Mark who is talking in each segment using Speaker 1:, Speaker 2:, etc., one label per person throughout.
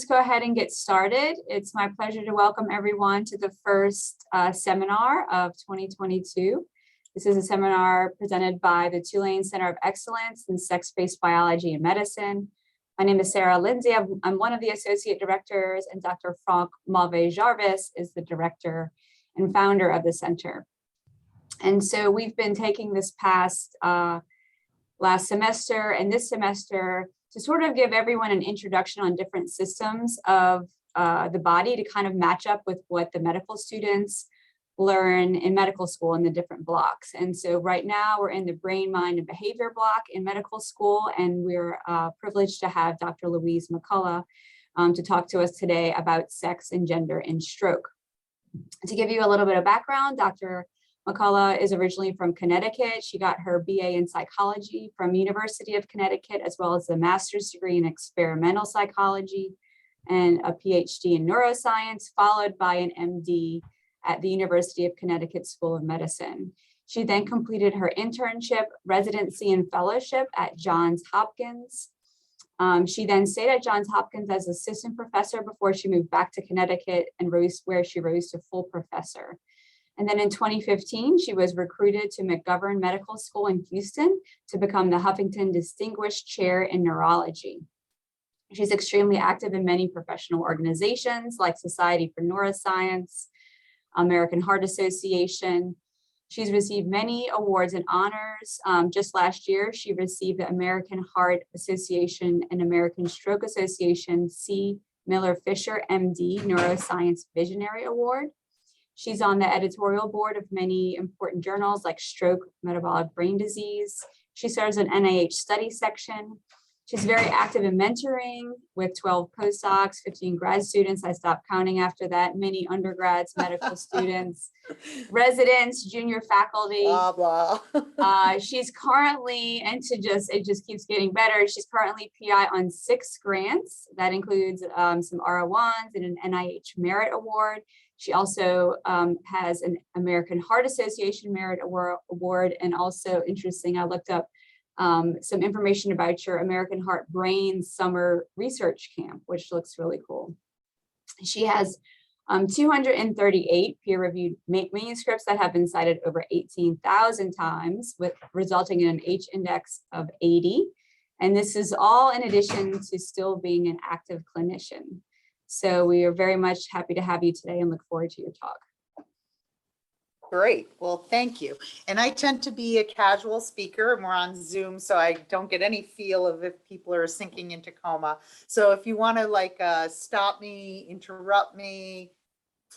Speaker 1: just go ahead and get started. It's my pleasure to welcome everyone to the first seminar of 2022. This is a seminar presented by the Tulane Center of Excellence in Sex-Based Biology and Medicine. My name is Sarah Lindsay. I'm one of the associate directors, and Dr. Franck Mauvais-Jarvis is the director and founder of the center. And so we've been taking this past last semester and this semester to sort of give everyone an introduction on different systems of the body to kind of match up with what the medical students learn in medical school in the different blocks. And so right now we're in the brain, mind, and behavior block in medical school, and we're privileged to have Dr. Louise McCullough to talk to us today about sex and gender in stroke. To give you a little bit of background, Dr. McCullough is originally from Connecticut. She got her BA in psychology from University of Connecticut, as well as a master's degree in experimental psychology and a PhD in neuroscience, followed by an MD at the University of Connecticut School of Medicine. She then completed her internship, residency, and fellowship at Johns Hopkins. She then stayed at Johns Hopkins as assistant professor before she moved back to Connecticut and where she rose to full professor. And then in 2015, she was recruited to McGovern Medical School in Houston to become the Huffington Distinguished Chair in Neurology. She's extremely active in many professional organizations like Society for Neuroscience, American Heart Association. She's received many awards and honors. Just last year, she received the American Heart Association and American Stroke Association C. Miller Fisher, MD, Neuroscience Visionary Award. She's on the editorial board of many important journals like Stroke, Metabolic Brain Disease. She serves an NIH study section. She's very active in mentoring with 12 postdocs, 15 grad students. I stopped counting after that. Many undergrads, medical students, residents, junior faculty.
Speaker 2: Blah, blah.
Speaker 1: She's currently, and it just keeps getting better. She's currently PI on 6 grants. That includes some R01s and an NIH Merit Award. She also has an American Heart Association Merit Award, and also interesting, I looked up some information about your American Heart Brain Summer Research Camp, which looks really cool. She has 238 peer-reviewed manuscripts that have been cited over 18,000 times, resulting in an H-index of 80. And this is all in addition to still being an active clinician. So we are very much happy to have you today and look forward to your talk.
Speaker 2: Great. Well, thank you. And I tend to be a casual speaker, and we're on Zoom, so I don't get any feel of if people are sinking into coma. So if you want to stop me, interrupt me,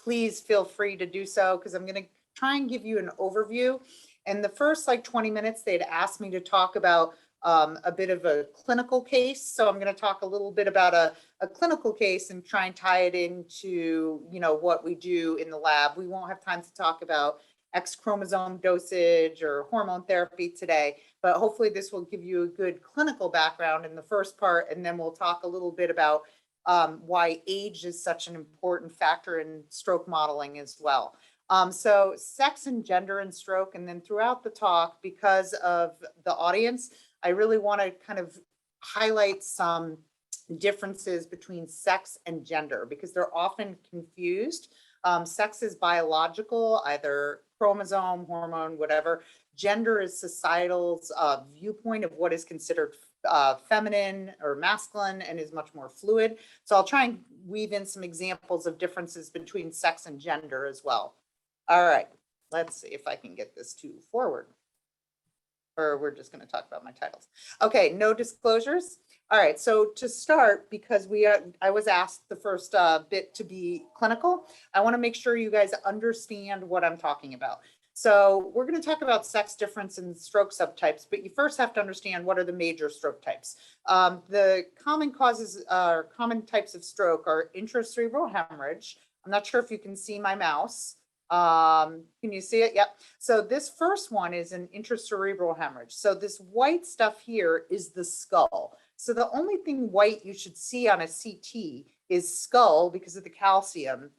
Speaker 2: please feel free to do so, because I'm going to try and give you an overview. And the first 20 minutes, they'd asked me to talk about a bit of a clinical case. So I'm going to talk a little bit about a clinical case and try and tie it into, what we do in the lab. We won't have time to talk about X chromosome dosage or hormone therapy today, but hopefully this will give you a good clinical background in the first part. And then we'll talk a little bit about why age is such an important factor in stroke modeling as well. So sex and gender and stroke, and then throughout the talk, because of the audience, I really want to kind of highlight some differences between sex and gender because they're often confused. Sex is biological, either chromosome, hormone, whatever. Gender is societal's viewpoint of what is considered feminine or masculine and is much more fluid. So I'll try and weave in some examples of differences between sex and gender as well. All right, let's see if I can get this to forward. Or we're just going to talk about my titles. Okay, no disclosures. All right, so to start, because I was asked the first bit to be clinical, I want to make sure you guys understand what I'm talking about. So we're going to talk about sex difference in stroke subtypes, but you first have to understand what are the major stroke types. The common causes or common types of stroke are intracerebral hemorrhage. I'm not sure if you can see my mouse. Can you see it? Yep. So this first one is an intracerebral hemorrhage. So this white stuff here is the skull. So the only thing white you should see on a CT is skull because of the calcium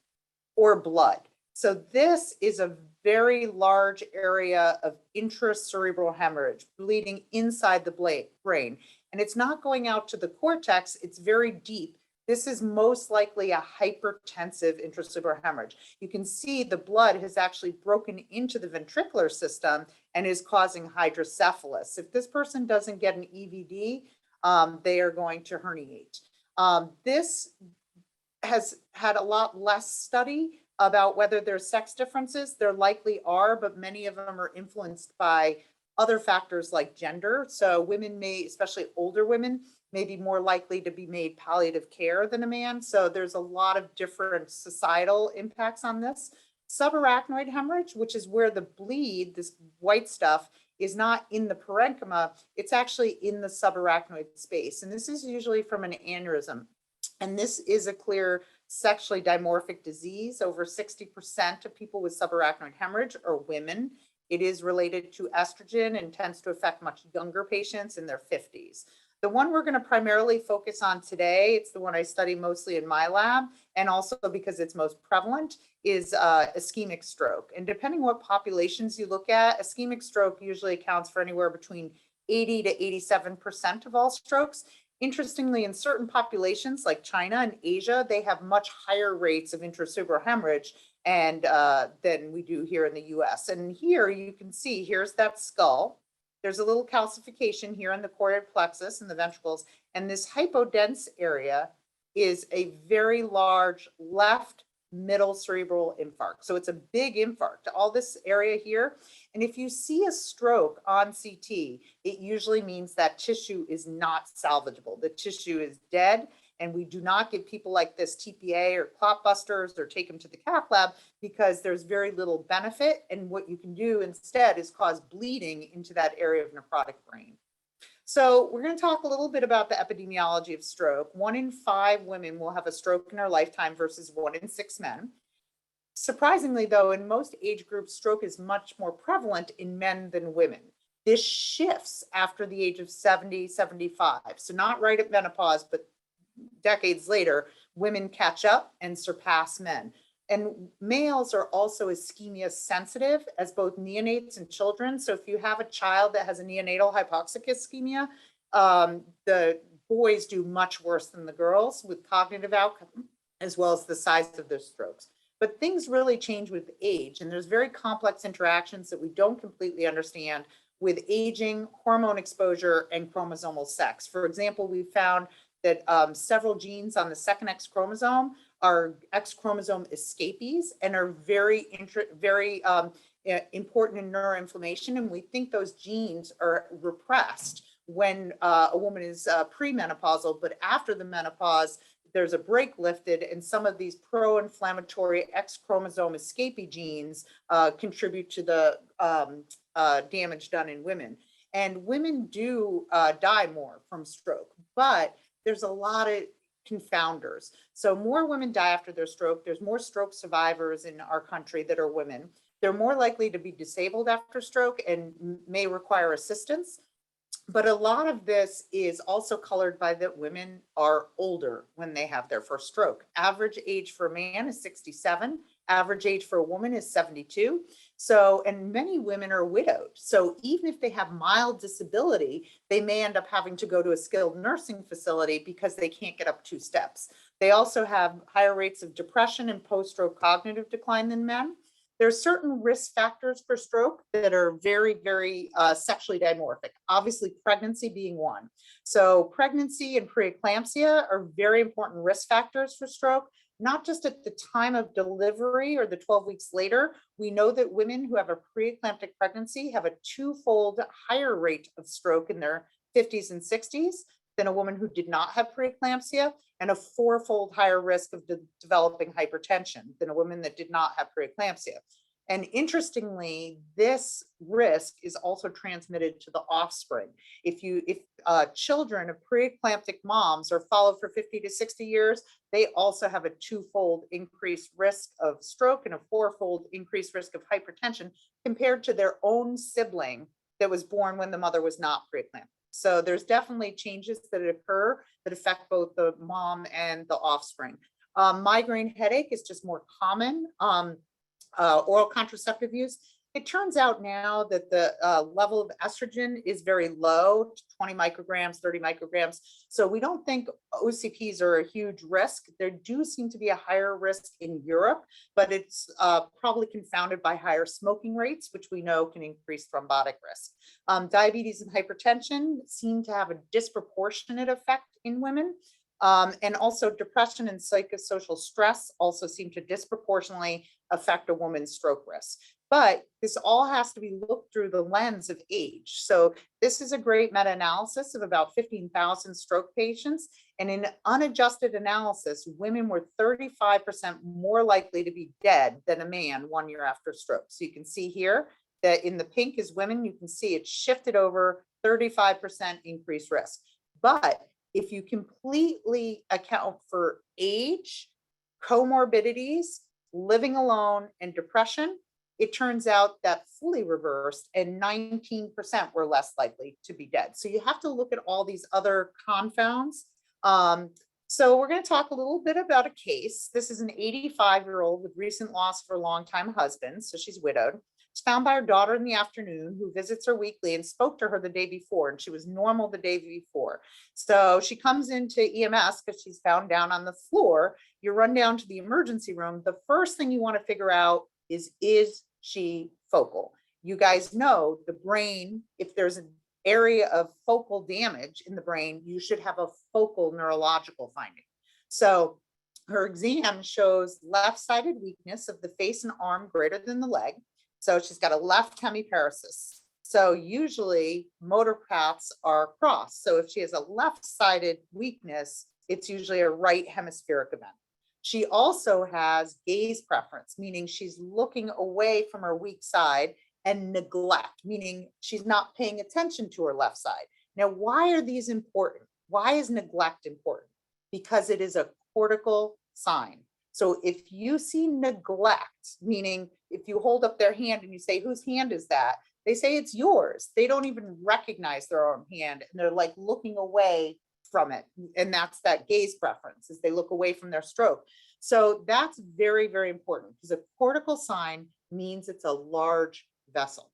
Speaker 2: or blood. So this is a very large area of intracerebral hemorrhage, bleeding inside the brain. And it's not going out to the cortex, it's very deep. this is most likely a hypertensive intratumoral hemorrhage. You can see the blood has actually broken into the ventricular system and is causing hydrocephalus. If this person doesn't get an EVD, they are going to herniate. This has had a lot less study about whether there's sex differences. There likely are, but many of them are influenced by other factors like gender. So women may, especially older women, may be more likely to be made palliative care than a man. So there's a lot of different societal impacts on this. Subarachnoid hemorrhage, which is where the bleed, this white stuff, is not in the parenchyma, it's actually in the subarachnoid space. And this is usually from an aneurysm. And this is a clear sexually dimorphic disease. Over 60% of people with subarachnoid hemorrhage are women. It is related to estrogen and tends to affect much younger patients in their 50s. The one we're going to primarily focus on today, it's the one I study mostly in my lab, and also because it's most prevalent, is ischemic stroke. And depending what populations you look at, ischemic stroke usually accounts for anywhere between 80 to 87% of all strokes. Interestingly, in certain populations like China and Asia, they have much higher rates of intrasuberal hemorrhage and than we do here in the US. And here you can see, here's that skull. There's a little calcification here in the choroid plexus and the ventricles. And this hypodense area is a very large left middle cerebral infarct. So it's a big infarct, all this area here. And if you see a stroke on CT, it usually means that tissue is not salvageable. The tissue is dead. And we do not give people like this TPA or clot busters or take them to the cath lab because there's very little benefit. And what you can do instead is cause bleeding into that area of nephrotic brain. So we're going to talk a little bit about the epidemiology of stroke. 1 in 5 women will have a stroke in their lifetime versus 1 in 6 men. Surprisingly, though, in most age groups, stroke is much more prevalent in men than women. This shifts after the age of 70, 75. So not right at menopause, but decades later, women catch up and surpass men. And males are also ischemia sensitive as both neonates and children. So if you have a child that has a neonatal hypoxic ischemia, the boys do much worse than the girls with cognitive outcome, as well as the size of their strokes. But things really change with age, and there's very complex interactions that we don't completely understand with aging, hormone exposure, and chromosomal sex. For example, we found that several genes on the second X chromosome are X chromosome escapees and are very important in neuroinflammation. And we think those genes are repressed when a woman is premenopausal, but after the menopause, there's a brake lifted, and some of these pro-inflammatory X chromosome escapee genes contribute to the damage done in women. And women do die more from stroke, but there's a lot of confounders. So more women die after their stroke. There's more stroke survivors in our country that are women. They're more likely to be disabled after stroke and may require assistance. But a lot of this is also colored by that women are older when they have their first stroke. Average age for a man is 67. Average age for a woman is 72. So, and many women are widowed. So even if they have mild disability, they may end up having to go to a skilled nursing facility because they can't get up 2 steps. They also have higher rates of depression and post-stroke cognitive decline than men. There are certain risk factors for stroke that are very, very sexually dimorphic, obviously pregnancy being one. So pregnancy and preeclampsia are very important risk factors for stroke, not just at the time of delivery or the 12 weeks later. We know that women who have a preeclamptic pregnancy have a 2-fold higher rate of stroke in their 50s and 60s than a woman who did not have preeclampsia, and a 4-fold higher risk of developing hypertension than a woman that did not have preeclampsia. And interestingly, this risk is also transmitted to the offspring. If children of preeclamptic moms are followed for 50 to 60 years, they also have a 2-fold increased risk of stroke and a 4-fold increased risk of hypertension compared to their own sibling that was born when the mother was not preeclamptic. So there's definitely changes that occur that affect both the mom and the offspring. Migraine headache is just more common. Oral contraceptive use. It turns out now that the level of estrogen is very low, 20 micrograms, 30 micrograms. So we don't think OCPs are a huge risk. There do seem to be a higher risk in Europe, but it's probably confounded by higher smoking rates, which we know can increase thrombotic risk. Diabetes and hypertension seem to have a disproportionate effect in women. And also depression and psychosocial stress also seem to disproportionately affect a woman's stroke risk. But this all has to be looked through the lens of age. So this is a great meta-analysis of about 15,000 stroke patients. And in unadjusted analysis, women were 35% more likely to be dead than a man 1 year after stroke. So you can see here that in the pink is women, you can see it shifted over 35% increased risk. But if you completely account for age, comorbidities, living alone, and depression, it turns out that fully reversed and 19% were less likely to be dead. So you have to look at all these other confounds. So we're going to talk a little bit about a case. This is an 85-year-old with recent loss of her longtime husband. So she's widowed. She's found by her daughter in the afternoon, who visits her weekly and spoke to her the day before, and she was normal the day before. So she comes into EMS because she's found down on the floor. You run down to the emergency room. The first thing you want to figure out is she focal? You guys know the brain, if there's an area of focal damage in the brain, you should have a focal neurological finding. So her exam shows left-sided weakness of the face and arm greater than the leg. So she's got a left hemiparesis. So usually motor paths are crossed. So if she has a left-sided weakness, it's usually a right hemispheric event. She also has gaze preference, meaning she's looking away from her weak side, and neglect, meaning she's not paying attention to her left side. Now, why are these important? Why is neglect important? Because it is a cortical sign. So if you see neglect, meaning if you hold up their hand and you say, whose hand is that? They say it's yours. They don't even recognize their own hand, and they're like looking away from it. And that's that gaze preference, is they look away from their stroke. So that's very, very important, because a cortical sign means it's a large vessel.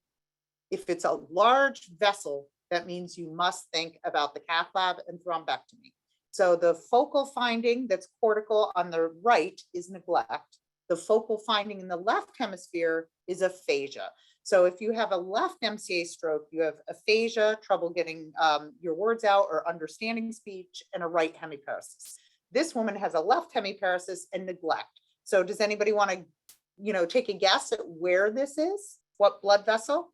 Speaker 2: If it's a large vessel, that means you must think about the cath lab and thrombectomy. So the focal finding that's cortical on the right is neglect. The focal finding in the left hemisphere is aphasia. So if you have a left MCA stroke, you have aphasia, trouble getting your words out or understanding speech, and a right hemiparesis. This woman has a left hemiparesis and neglect. So does anybody want to, take a guess at where this is? What blood vessel?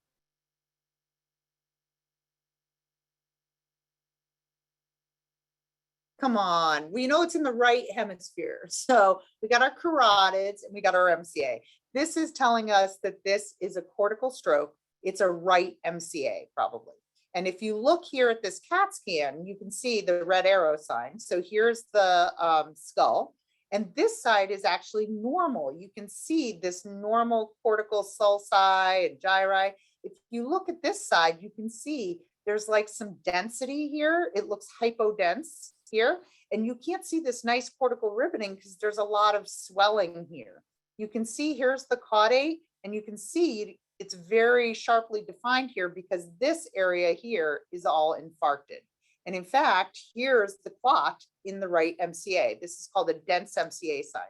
Speaker 2: Come on, we know it's in the right hemisphere. So we got our carotids and we got our MCA. This is telling us that this is a cortical stroke. It's a right MCA probably. And if you look here at this CAT scan, you can see the red arrow sign. So here's the skull, and this side is actually normal. You can see this normal cortical sulci and gyri. If you look at this side, you can see there's like some density here. It looks hypodense here, and you can't see this nice cortical ribbing because there's a lot of swelling here. You can see here's the caudate, and you can see it's very sharply defined here because this area here is all infarcted. And in fact, here's the clot in the right MCA. This is called a dense MCA sign.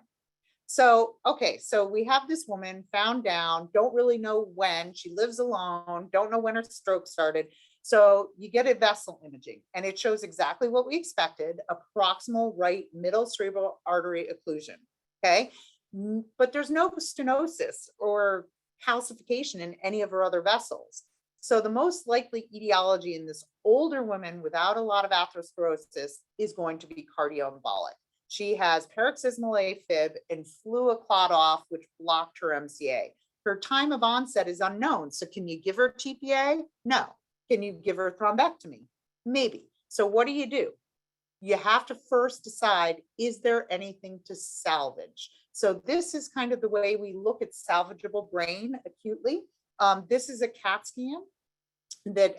Speaker 2: So, okay, so we have this woman found down, don't really know when, she lives alone, don't know when her stroke started. So you get a vessel imaging, and it shows exactly what we expected, a proximal right middle cerebral artery occlusion, okay? But there's no stenosis or calcification in any of her other vessels. So the most likely etiology in this older woman without a lot of atherosclerosis is going to be cardioembolic. She has paroxysmal AFib and flew a clot off, which blocked her MCA. Her time of onset is unknown. So can you give her TPA? No. Can you give her thrombectomy? Maybe. So what do? You have to first decide, is there anything to salvage? So this is kind of the way we look at salvageable brain acutely. This is a CAT scan that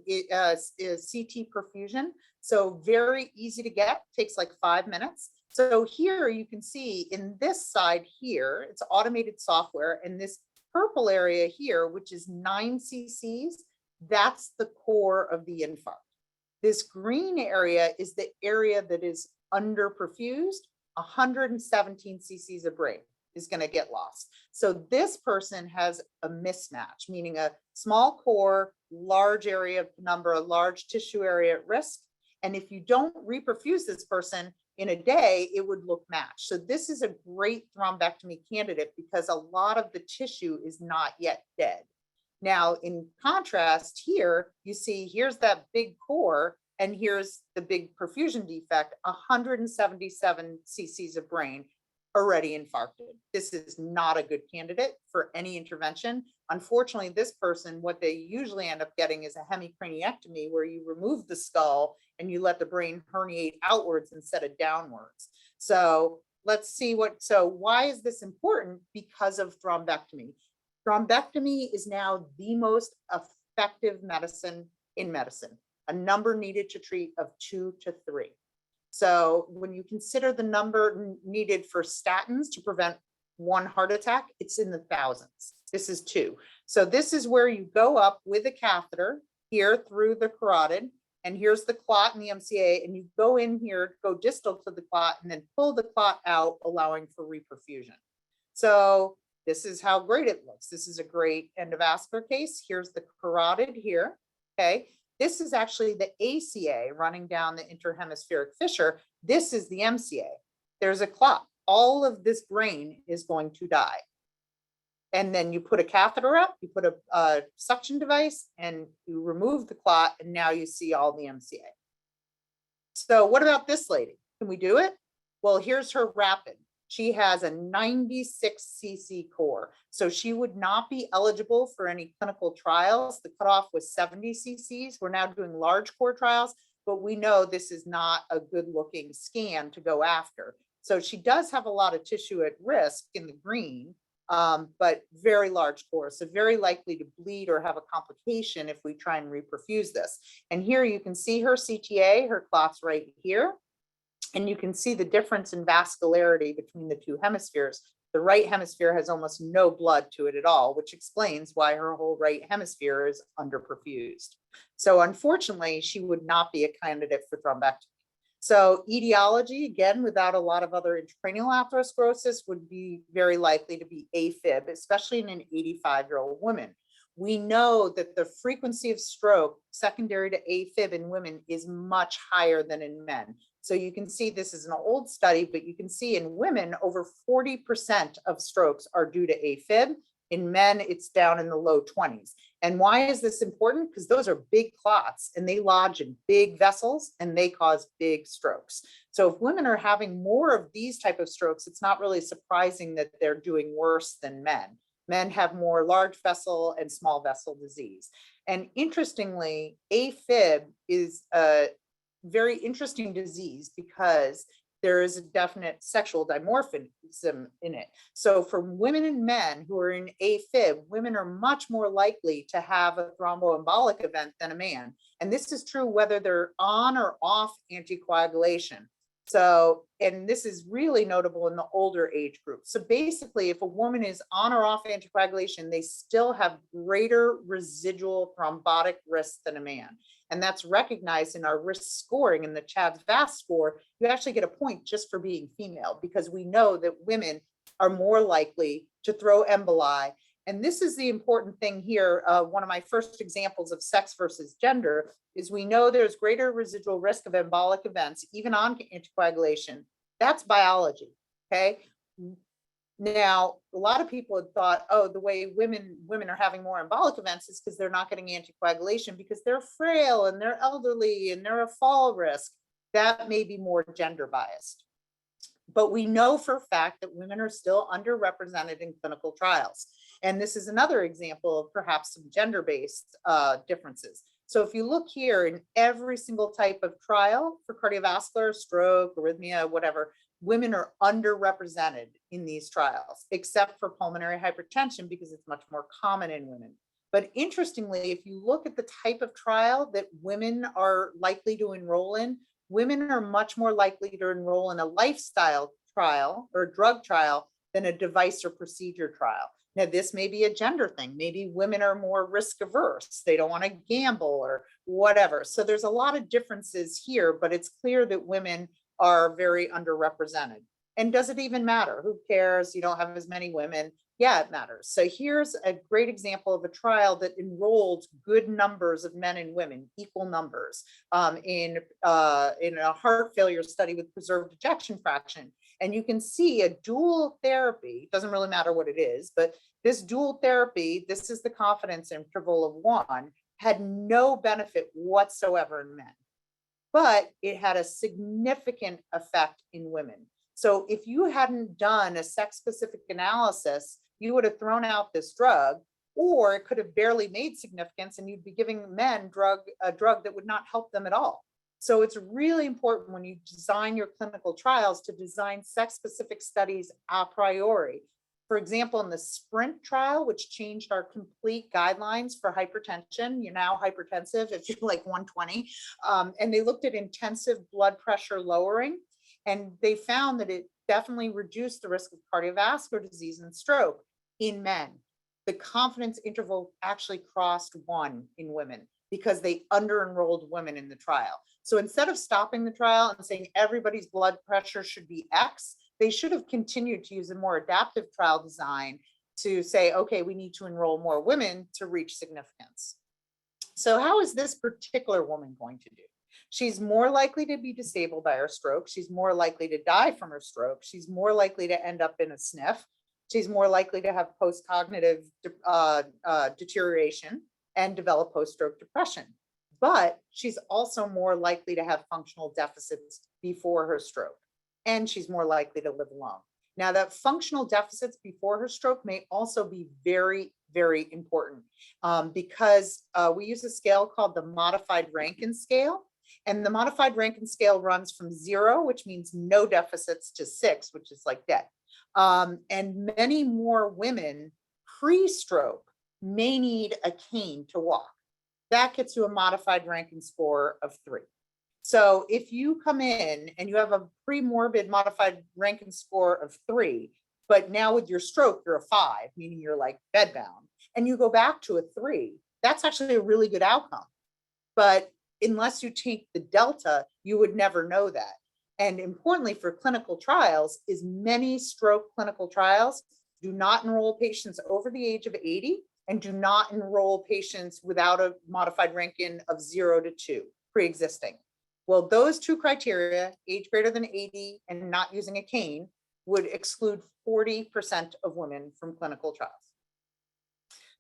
Speaker 2: is CT perfusion. So very easy to get, takes like 5 minutes. So here you can see in this side here, it's automated software, and this purple area here, which is 9 cc's, that's the core of the infarct. This green area is the area that is underperfused. 117 cc's of brain is going to get lost. So this person has a mismatch, meaning a small core, large area of penumbra, large tissue area at risk. And if you don't reperfuse this person in a day, it would look matched. So this is a great thrombectomy candidate because a lot of the tissue is not yet dead. Now, in contrast here, you see here's that big core and here's the big perfusion defect, 177 cc's of brain already infarcted. This is not a good candidate for any intervention. Unfortunately, this person, what they usually end up getting is a hemicraniectomy where you remove the skull and you let the brain herniate outwards instead of downwards. So let's see so why is this important? Because of thrombectomy. Thrombectomy is now the most effective medicine in medicine, a number needed to treat of 2 to 3. So when you consider the number needed for statins to prevent 1 heart attack, it's in the thousands. This is 2. So this is where you go up with a catheter here through the carotid, and here's the clot in the MCA, and you go in here, go distal to the clot, and then pull the clot out, allowing for reperfusion. So this is how great it looks. This is a great endovascular case. Here's the carotid here, okay? This is actually the ACA running down the interhemispheric fissure. This is the MCA. There's a clot. All of this brain is going to die. And then you put a catheter up, you put a suction device, and you remove the clot, and now you see all the MCA. So what about this lady? Can we do it? Well, here's her rapid. She has a 96 cc core. So she would not be eligible for any clinical trials. The cutoff was 70 cc's. We're now doing large core trials, but we know this is not a good looking scan to go after. So she does have a lot of tissue at risk in the green, but very large core. So very likely to bleed or have a complication if we try and reperfuse this. And here you can see her CTA, her clot's right here. And you can see the difference in vascularity between the 2 hemispheres. The right hemisphere has almost no blood to it at all, which explains why her whole right hemisphere is underperfused. So unfortunately, she would not be a candidate for thrombectomy. So etiology, again, without a lot of other intracranial atherosclerosis, would be very likely to be AFib, especially in an 85-year-old woman. We know that the frequency of stroke secondary to AFib in women is much higher than in men. So you can see this is an old study, but you can see in women, over 40% of strokes are due to AFib. In men, it's down in the low 20s. And why is this important? Because those are big clots and they lodge in big vessels and they cause big strokes. So if women are having more of these type of strokes, it's not really surprising that they're doing worse than men. Men have more large vessel and small vessel disease. And interestingly, AFib is a very interesting disease because there is a definite sexual dimorphism in it. So for women and men who are in AFib, women are much more likely to have a thromboembolic event than a man. And this is true whether they're on or off anticoagulation. So, and this is really notable in the older age group. So basically, if a woman is on or off anticoagulation, they still have greater residual thrombotic risk than a man. And that's recognized in our risk scoring in the CHADS-VASc score. You actually get a point just for being female, because we know that women are more likely to throw emboli. And this is the important thing here. One of my first examples of sex versus gender is we know there's greater residual risk of embolic events, even on anticoagulation. That's biology, okay? Now, a lot of people had thought, oh, the way women are having more embolic events is because they're not getting anticoagulation because they're frail and they're elderly and they're a fall risk. That may be more gender biased. But we know for a fact that women are still underrepresented in clinical trials. And this is another example of perhaps some gender-based differences. So if you look here in every single type of trial for cardiovascular, stroke, arrhythmia, whatever, women are underrepresented in these trials, except for pulmonary hypertension because it's much more common in women. But interestingly, if you look at the type of trial that women are likely to enroll in, women are much more likely to enroll in a lifestyle trial or drug trial than a device or procedure trial. Now, this may be a gender thing. Maybe women are more risk averse. They don't want to gamble or whatever. So there's a lot of differences here, but it's clear that women are very underrepresented. And does it even matter? Who cares? You don't have as many women. Yeah, it matters. So here's a great example of a trial that enrolled good numbers of men and women, equal numbers, in a heart failure study with preserved ejection fraction. And you can see a dual therapy, doesn't really matter what it is, but this dual therapy, this is the confidence interval of 1, had no benefit whatsoever in men, but it had a significant effect in women. So if you hadn't done a sex-specific analysis, you would have thrown out this drug, or it could have barely made significance and you'd be giving men a drug that would not help them at all. So it's really important when you design your clinical trials to design sex-specific studies a priori. For example, in the SPRINT trial, which changed our complete guidelines for hypertension, you're now hypertensive if you're like 120, and they looked at intensive blood pressure lowering, and they found that it definitely reduced the risk of cardiovascular disease and stroke in men. The confidence interval actually crossed 1 in women because they under-enrolled women in the trial. So instead of stopping the trial and saying everybody's blood pressure should be X, they should have continued to use a more adaptive trial design to say, okay, we need to enroll more women to reach significance. So how is this particular woman going to do? She's more likely to be disabled by her stroke. She's more likely to die from her stroke. She's more likely to end up in a SNF. She's more likely to have post-cognitive deterioration and develop post-stroke depression. But she's also more likely to have functional deficits before her stroke, and she's more likely to live alone. Now, that functional deficits before her stroke may also be very, very important because we use a scale called the modified Rankin scale. And the modified Rankin scale runs from 0, which means no deficits, to 6, which is like dead. And many more women pre-stroke may need a cane to walk. That gets you a modified Rankin score of 3. So if you come in and you have a pre-morbid modified Rankin score of 3, but now with your stroke, you're a 5, meaning you're like bedbound, and you go back to a 3, that's actually a really good outcome. But unless you take the delta, you would never know that. And importantly for clinical trials is many stroke clinical trials do not enroll patients over the age of 80 and do not enroll patients without a modified Rankin of 0 to 2 pre-existing. Well, those 2 criteria, age greater than 80 and not using a cane, would exclude 40% of women from clinical trials.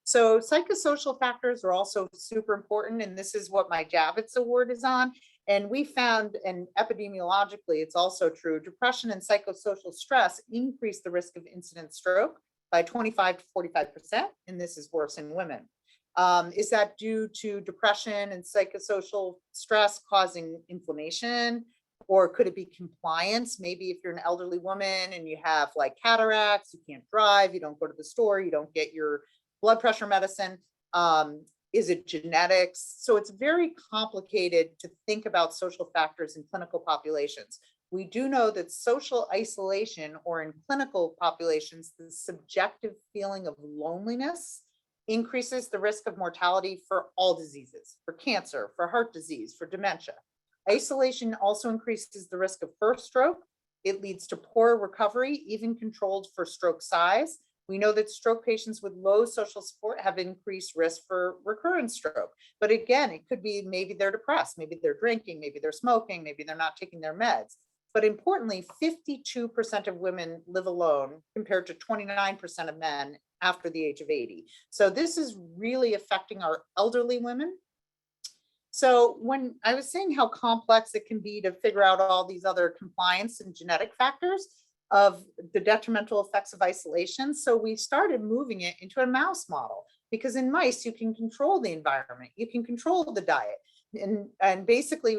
Speaker 2: So psychosocial factors are also super important, and this is what my Javits Award is on. And we found, and epidemiologically, it's also true, depression and psychosocial stress increase the risk of incident stroke by 25 to 45%, and this is worse in women. Is that due to depression and psychosocial stress causing inflammation? Or could it be compliance? Maybe if you're an elderly woman and you have like cataracts, you can't drive, you don't go to the store, you don't get your blood pressure medicine. Is it genetics? So it's very complicated to think about social factors in clinical populations. We do know that social isolation, or in clinical populations, the subjective feeling of loneliness increases the risk of mortality for all diseases, for cancer, for heart disease, for dementia. Isolation also increases the risk of first stroke. It leads to poor recovery, even controlled for stroke size. We know that stroke patients with low social support have increased risk for recurrent stroke. But again, it could be maybe they're depressed, maybe they're drinking, maybe they're smoking, maybe they're not taking their meds. But importantly, 52% of women live alone compared to 29% of men after the age of 80. So this is really affecting our elderly women. So when I was saying how complex it can be to figure out all these other compliance and genetic factors of the detrimental effects of isolation, so we started moving it into a mouse model, because in mice, you can control the environment, you can control the diet. And basically,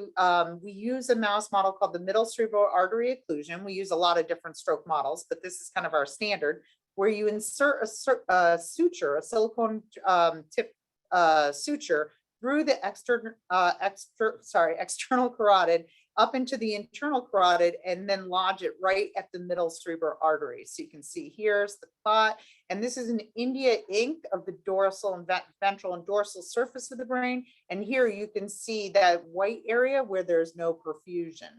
Speaker 2: we use a mouse model called the middle cerebral artery occlusion. We use a lot of different stroke models, but this is kind of our standard, where you insert a suture, a silicone tip suture through the external carotid up into the internal carotid and then lodge it right at the middle cerebral artery. So you can see here's the clot, and this is an India ink of the dorsal and ventral and dorsal surface of the brain. And here you can see that white area where there's no perfusion.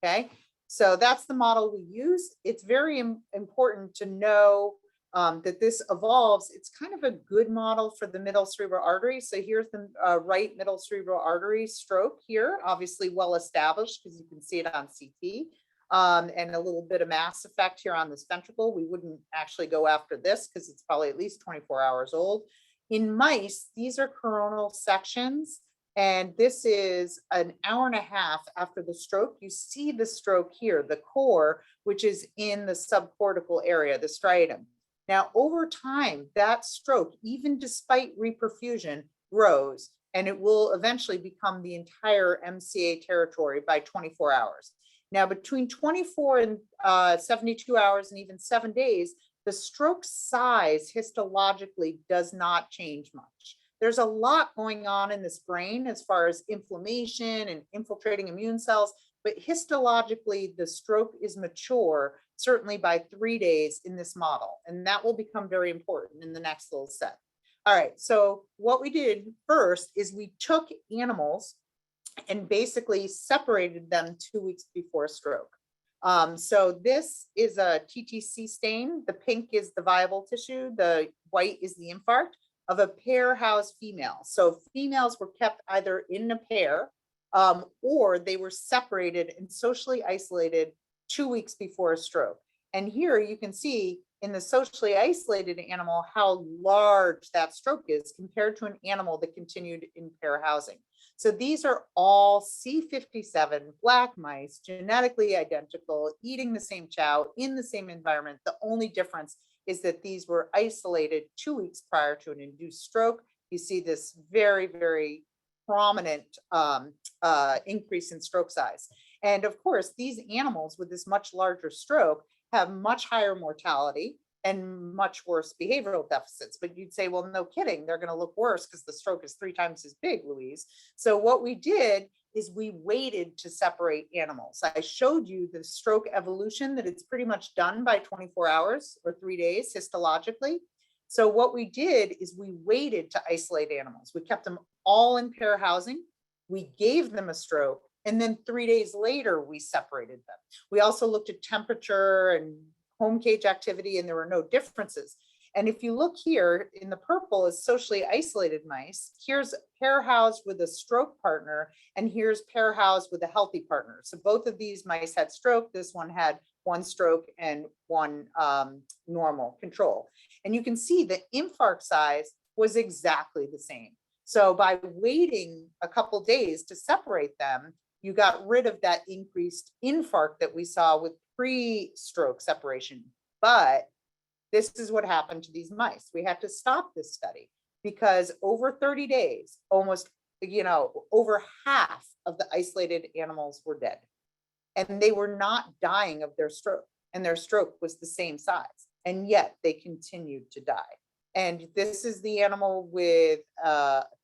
Speaker 2: Okay, so that's the model we use. It's very important to know that this evolves. It's kind of a good model for the middle cerebral artery. So here's the right middle cerebral artery stroke here, obviously well established because you can see it on CT, and a little bit of mass effect here on this ventricle. We wouldn't actually go after this because it's probably at least 24 hours old. In mice, these are coronal sections, and this is an hour and a half after the stroke. You see the stroke here, the core, which is in the subcortical area, the striatum. Now, over time, that stroke, even despite reperfusion, grows, and it will eventually become the entire MCA territory by 24 hours. Now, between 24 and 72 hours and even 7 days, the stroke size histologically does not change much. There's a lot going on in this brain as far as inflammation and infiltrating immune cells, but histologically, the stroke is mature, certainly by 3 days in this model. And that will become very important in the next little set. All right, so what we did first is we took animals and basically separated them 2 weeks before stroke. So this is a TTC stain. The pink is the viable tissue. The white is the infarct of a pair-housed female. So females were kept either in a pair or they were separated and socially isolated 2 weeks before a stroke. And here you can see in the socially isolated animal how large that stroke is compared to an animal that continued in pair housing. So these are all C57 black mice, genetically identical, eating the same chow in the same environment. The only difference is that these were isolated 2 weeks prior to an induced stroke. You see this very, very prominent increase in stroke size. And of course, these animals with this much larger stroke have much higher mortality and much worse behavioral deficits. But you'd say, well, no kidding, they're going to look worse because the stroke is 3 times as big, Louise. So what we did is we waited to separate animals. I showed you the stroke evolution, that it's pretty much done by 24 hours or 3 days histologically. So what we did is we waited to isolate animals. We kept them all in pair housing. We gave them a stroke. And then 3 days later, we separated them. We also looked at temperature and home cage activity, and there were no differences. And if you look here in the purple is socially isolated mice. Here's pair housed with a stroke partner, and here's pair housed with a healthy partner. So both of these mice had stroke. This one had 1 stroke and 1 normal control. And you can see the infarct size was exactly the same. So by waiting a couple days to separate them, you got rid of that increased infarct that we saw with pre-stroke separation. But this is what happened to these mice. We had to stop this study because over 30 days, almost, over half of the isolated animals were dead. And they were not dying of their stroke, and their stroke was the same size. And yet they continued to die. And this is the animal with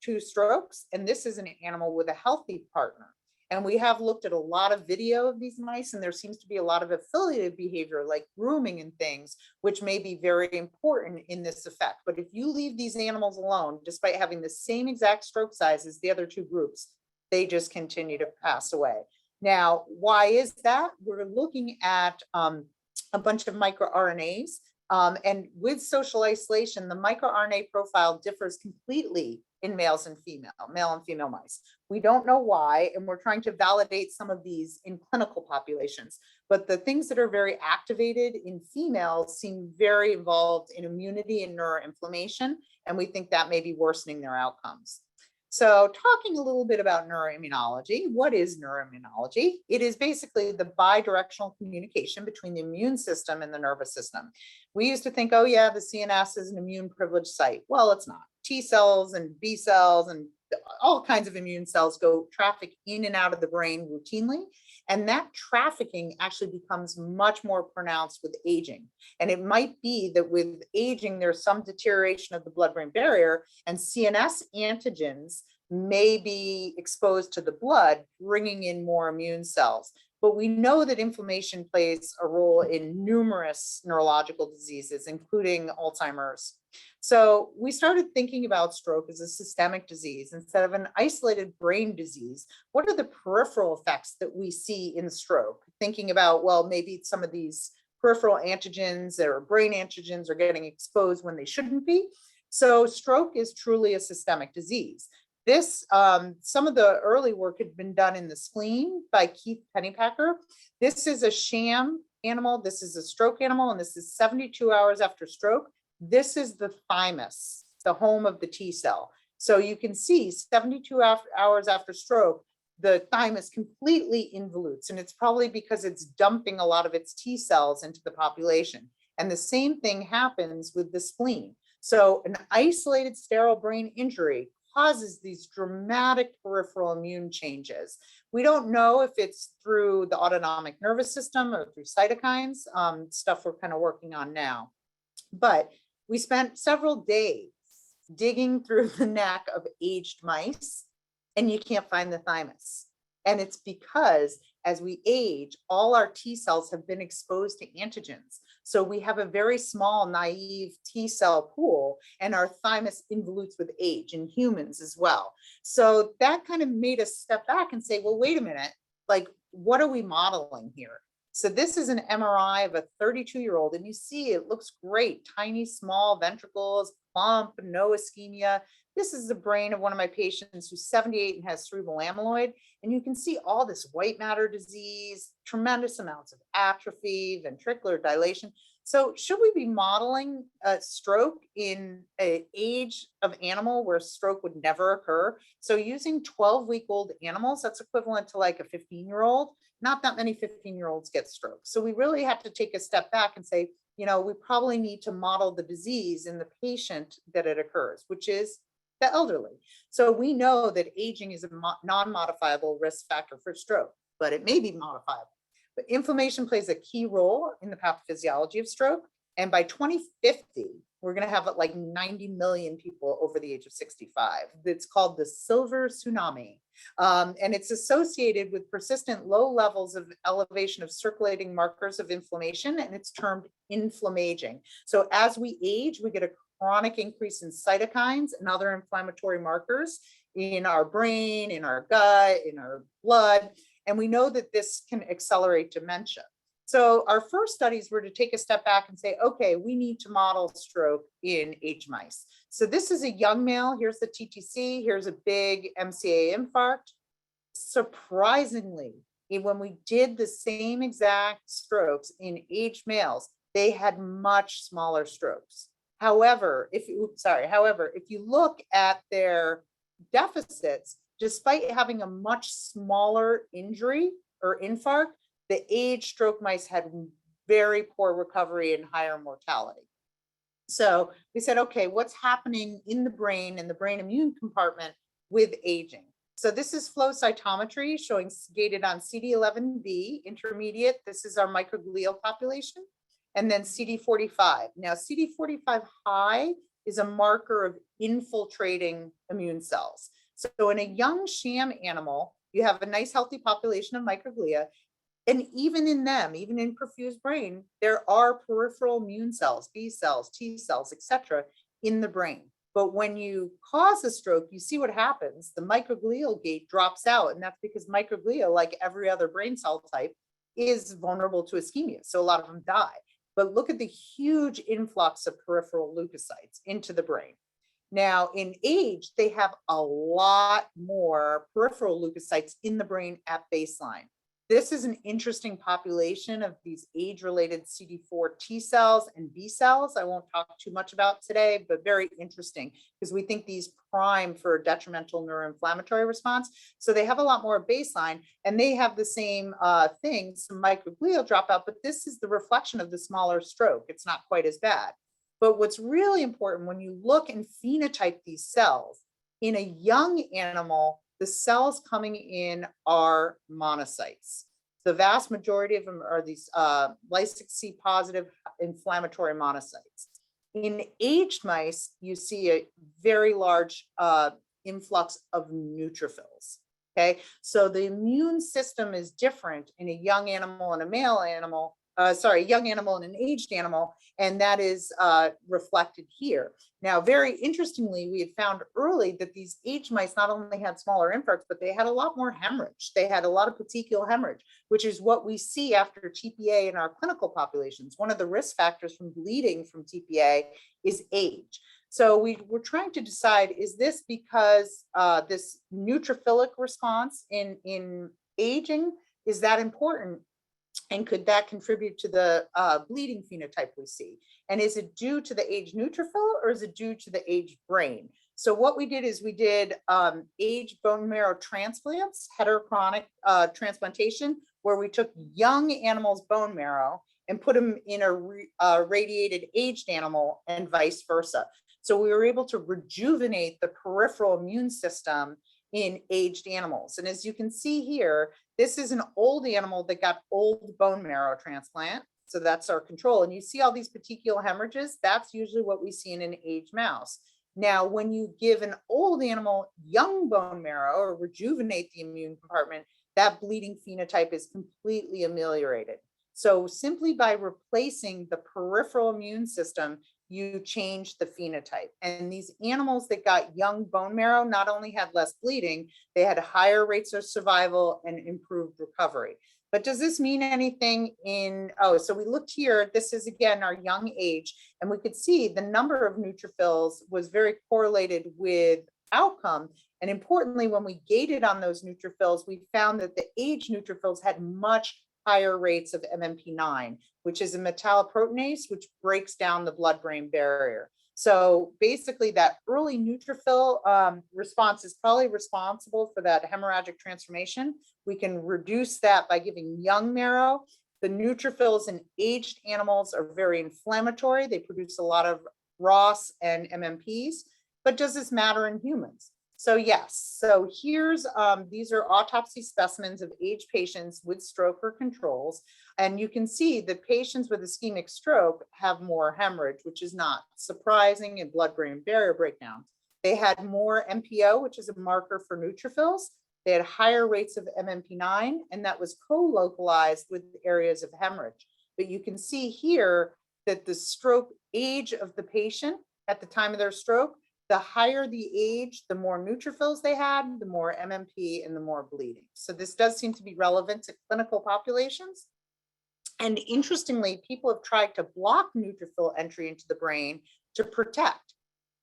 Speaker 2: 2 strokes, and this is an animal with a healthy partner. And we have looked at a lot of video of these mice, and there seems to be a lot of affiliated behavior like grooming and things, which may be very important in this effect. But if you leave these animals alone, despite having the same exact stroke size as the other 2 groups, they just continue to pass away. Now, why is that? We're looking at a bunch of microRNAs. And with social isolation, the microRNA profile differs completely in male and female mice. We don't know why, and we're trying to validate some of these in clinical populations. But the things that are very activated in females seem very involved in immunity and neuroinflammation, and we think that may be worsening their outcomes. So talking a little bit about neuroimmunology, what is neuroimmunology? It is basically the bidirectional communication between the immune system and the nervous system. We used to think, oh yeah, the CNS is an immune privileged site. Well, it's not. T cells and B cells and all kinds of immune cells go traffic in and out of the brain routinely. And that trafficking actually becomes much more pronounced with aging. And it might be that with aging, there's some deterioration of the blood-brain barrier, and CNS antigens may be exposed to the blood, bringing in more immune cells. But we know that inflammation plays a role in numerous neurological diseases, including Alzheimer's. So we started thinking about stroke as a systemic disease instead of an isolated brain disease. What are the peripheral effects that we see in stroke? Thinking about, well, maybe some of these peripheral antigens or brain antigens are getting exposed when they shouldn't be. So stroke is truly a systemic disease. This, some of the early work had been done in the spleen by Keith Pennypacker. This is a sham animal. This is a stroke animal, and this is 72 hours after stroke. This is the thymus, the home of the T cell. So you can see 72 hours after stroke, the thymus completely involutes, and it's probably because it's dumping a lot of its T cells into the population. And the same thing happens with the spleen. So an isolated sterile brain injury causes these dramatic peripheral immune changes. We don't know if it's through the autonomic nervous system or through cytokines, stuff we're kind of working on now. But we spent several days digging through the neck of aged mice, and you can't find the thymus. And it's because as we age, all our T cells have been exposed to antigens. So we have a very small naive T cell pool, and our thymus involutes with age in humans as well. So that kind of made us step back and say, well, wait a minute, like, what are we modeling here? So this is an MRI of a 32-year-old, and you see it looks great, tiny, small ventricles, plump, no ischemia. This is the brain of one of my patients who's 78 and has cerebral amyloid. And you can see all this white matter disease, tremendous amounts of atrophy, ventricular dilation. So should we be modeling a stroke in an age of animal where stroke would never occur? So using 12-week-old animals, that's equivalent to like a 15-year-old. Not that many 15-year-olds get stroke. So we really have to take a step back and say, you know, we probably need to model the disease in the patient that it occurs, which is the elderly. So we know that aging is a non-modifiable risk factor for stroke, but it may be modifiable. But inflammation plays a key role in the pathophysiology of stroke. And by 2050, we're going to have like 90 million people over the age of 65. It's called the silver tsunami. And it's associated with persistent low levels of elevation of circulating markers of inflammation, and it's termed inflammaging. So as we age, we get a chronic increase in cytokines and other inflammatory markers in our brain, in our gut, in our blood. And we know that this can accelerate dementia. So our first studies were to take a step back and say, okay, we need to model stroke in aged mice. So this is a young male. Here's the TTC. Here's a big MCA infarct. Surprisingly, when we did the same exact strokes in aged males, they had much smaller strokes. However, if you look at their deficits, despite having a much smaller injury or infarct, the aged stroke mice had very poor recovery and higher mortality. So we said, okay, what's happening in the brain and the brain immune compartment with aging? So this is flow cytometry showing gated on CD11B intermediate. This is our microglial population. And then CD45. Now CD45 high is a marker of infiltrating immune cells. So in a young sham animal, you have a nice healthy population of microglia. And even in them, even in perfused brain, there are peripheral immune cells, B cells, T cells, etc., in the brain. But when you cause a stroke, you see what happens. The microglial gate drops out, and that's because microglia, like every other brain cell type, is vulnerable to ischemia. So a lot of them die. But look at the huge influx of peripheral leukocytes into the brain. Now, in age, they have a lot more peripheral leukocytes in the brain at baseline. This is an interesting population of these age-related CD4 T cells and B cells. I won't talk too much about today, but very interesting because we think these prime for a detrimental neuroinflammatory response. So they have a lot more baseline, and they have the same things, some microglial dropout, but this is the reflection of the smaller stroke. It's not quite as bad. But what's really important when you look and phenotype these cells, in a young animal, the cells coming in are monocytes. The vast majority of them are these lysic C positive inflammatory monocytes. In aged mice, you see a very large influx of neutrophils. Okay, so the immune system is different in a young animal and a male animal, young animal and an aged animal, and that is reflected here. Now, very interestingly, we had found early that these aged mice not only had smaller influx, but they had a lot more hemorrhage. They had a lot of petechial hemorrhage, which is what we see after TPA in our clinical populations. One of the risk factors from bleeding from TPA is age. So we were trying to decide, is this because this neutrophilic response in aging, is that important? And could that contribute to the bleeding phenotype we see? And is it due to the aged neutrophil or is it due to the aged brain? So what we did is we did aged bone marrow transplants, heterochronic transplantation, where we took young animals' bone marrow and put them in a radiated aged animal and vice versa. So we were able to rejuvenate the peripheral immune system in aged animals. And as you can see here, this is an old animal that got old bone marrow transplant. So that's our control. And you see all these petechial hemorrhages, that's usually what we see in an aged mouse. Now, when you give an old animal young bone marrow or rejuvenate the immune compartment, that bleeding phenotype is completely ameliorated. So simply by replacing the peripheral immune system, you change the phenotype. And these animals that got young bone marrow not only had less bleeding, they had higher rates of survival and improved recovery. But does this mean anything in, so we looked here, this is again our young age, and we could see the number of neutrophils was very correlated with outcome. And importantly, when we gated on those neutrophils, we found that the aged neutrophils had much higher rates of MMP9, which is a metalloproteinase, which breaks down the blood-brain barrier. So basically that early neutrophil response is probably responsible for that hemorrhagic transformation. We can reduce that by giving young marrow. The neutrophils in aged animals are very inflammatory. They produce a lot of ROS and MMPs, but does this matter in humans? So yes, so here's, these are autopsy specimens of aged patients with stroke or controls. And you can see the patients with ischemic stroke have more hemorrhage, which is not surprising in blood-brain barrier breakdown. They had more MPO, which is a marker for neutrophils. They had higher rates of MMP9, and that was co-localized with areas of hemorrhage. But you can see here that the stroke age of the patient at the time of their stroke, the higher the age, the more neutrophils they had, the more MMP and the more bleeding. So this does seem to be relevant to clinical populations. And interestingly, people have tried to block neutrophil entry into the brain to protect.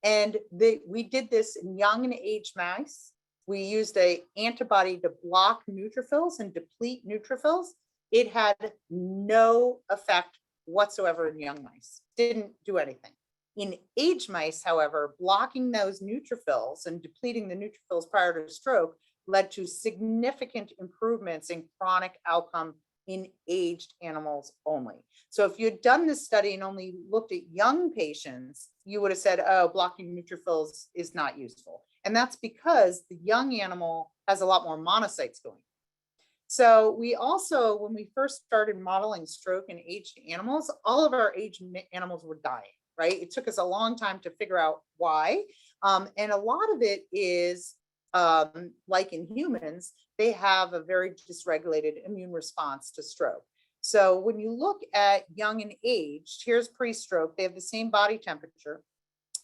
Speaker 2: And we did this in young and aged mice. We used an antibody to block neutrophils and deplete neutrophils. It had no effect whatsoever in young mice, didn't do anything. In aged mice, however, blocking those neutrophils and depleting the neutrophils prior to stroke led to significant improvements in chronic outcome in aged animals only. So if you had done this study and only looked at young patients, you would have said, oh, blocking neutrophils is not useful. And that's because the young animal has a lot more monocytes going. So we also, when we first started modeling stroke in aged animals, all of our aged animals were dying. Right? It took us a long time to figure out why. And a lot of it is like in humans, they have a very dysregulated immune response to stroke. So when you look at young and aged, here's pre-stroke, they have the same body temperature.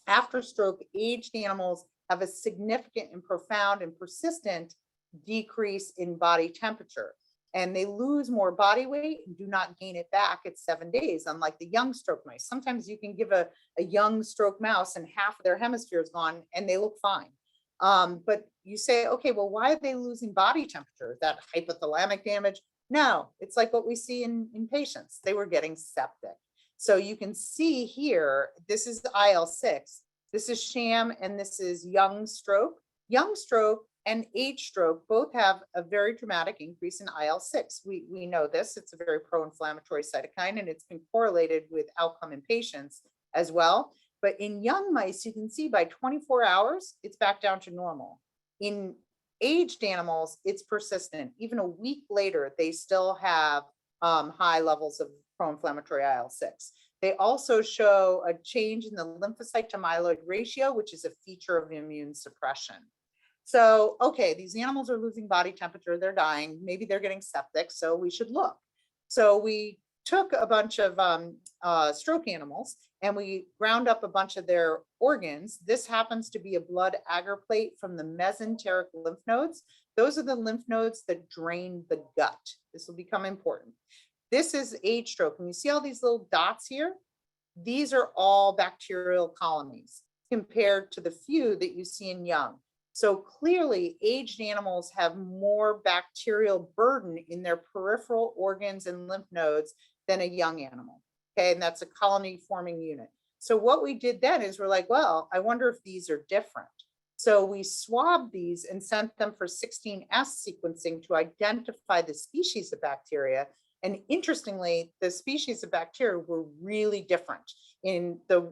Speaker 2: After stroke, aged animals have a significant and profound and persistent decrease in body temperature. And they lose more body weight and do not gain it back at 7 days, unlike the young stroke mice. Sometimes you can give a young stroke mouse and half of their hemisphere is gone and they look fine. But you say, okay, well, why are they losing body temperature? Is that hypothalamic damage? No, it's like what we see in patients. They were getting septic. So you can see here, this is IL-6, this is sham, and this is young stroke. Young stroke and age stroke both have a very dramatic increase in IL-6. We know this, it's a very pro-inflammatory cytokine, and it's been correlated with outcome in patients as well. But in young mice, you can see by 24 hours, it's back down to normal. In aged animals, it's persistent. Even a week later, they still have high levels of pro-inflammatory IL-6. They also show a change in the lymphocyte to myeloid ratio, which is a feature of immune suppression. So, okay, these animals are losing body temperature, they're dying, maybe they're getting septic, so we should look. So we took a bunch of stroke animals and we ground up a bunch of their organs. This happens to be a blood agar plate from the mesenteric lymph nodes. Those are the lymph nodes that drain the gut. This will become important. This is age stroke. And you see all these little dots here? These are all bacterial colonies compared to the few that you see in young. So clearly, aged animals have more bacterial burden in their peripheral organs and lymph nodes than a young animal. Okay, and that's a colony forming unit. So what we did then is we're like, well, I wonder if these are different. So we swabbed these and sent them for 16S sequencing to identify the species of bacteria. And interestingly, the species of bacteria were really different in the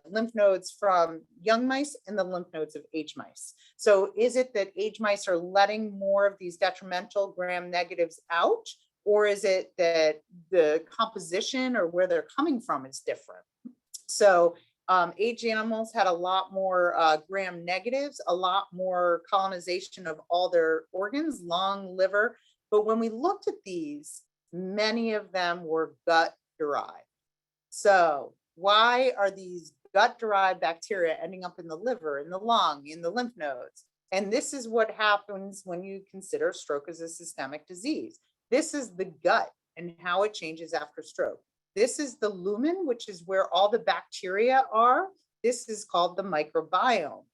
Speaker 2: lymph nodes from young mice and the lymph nodes of aged mice. So is it that aged mice are letting more of these detrimental gram negatives out? Or is it that the composition or where they're coming from is different? So aged animals had a lot more gram negatives, a lot more colonization of all their organs, lung, liver. But when we looked at these, many of them were gut derived. So why are these gut derived bacteria ending up in the liver, in the lung, in the lymph nodes? And this is what happens when you consider stroke as a systemic disease. This is the gut and how it changes after stroke. This is the lumen, which is where all the bacteria are. This is called the microbiome.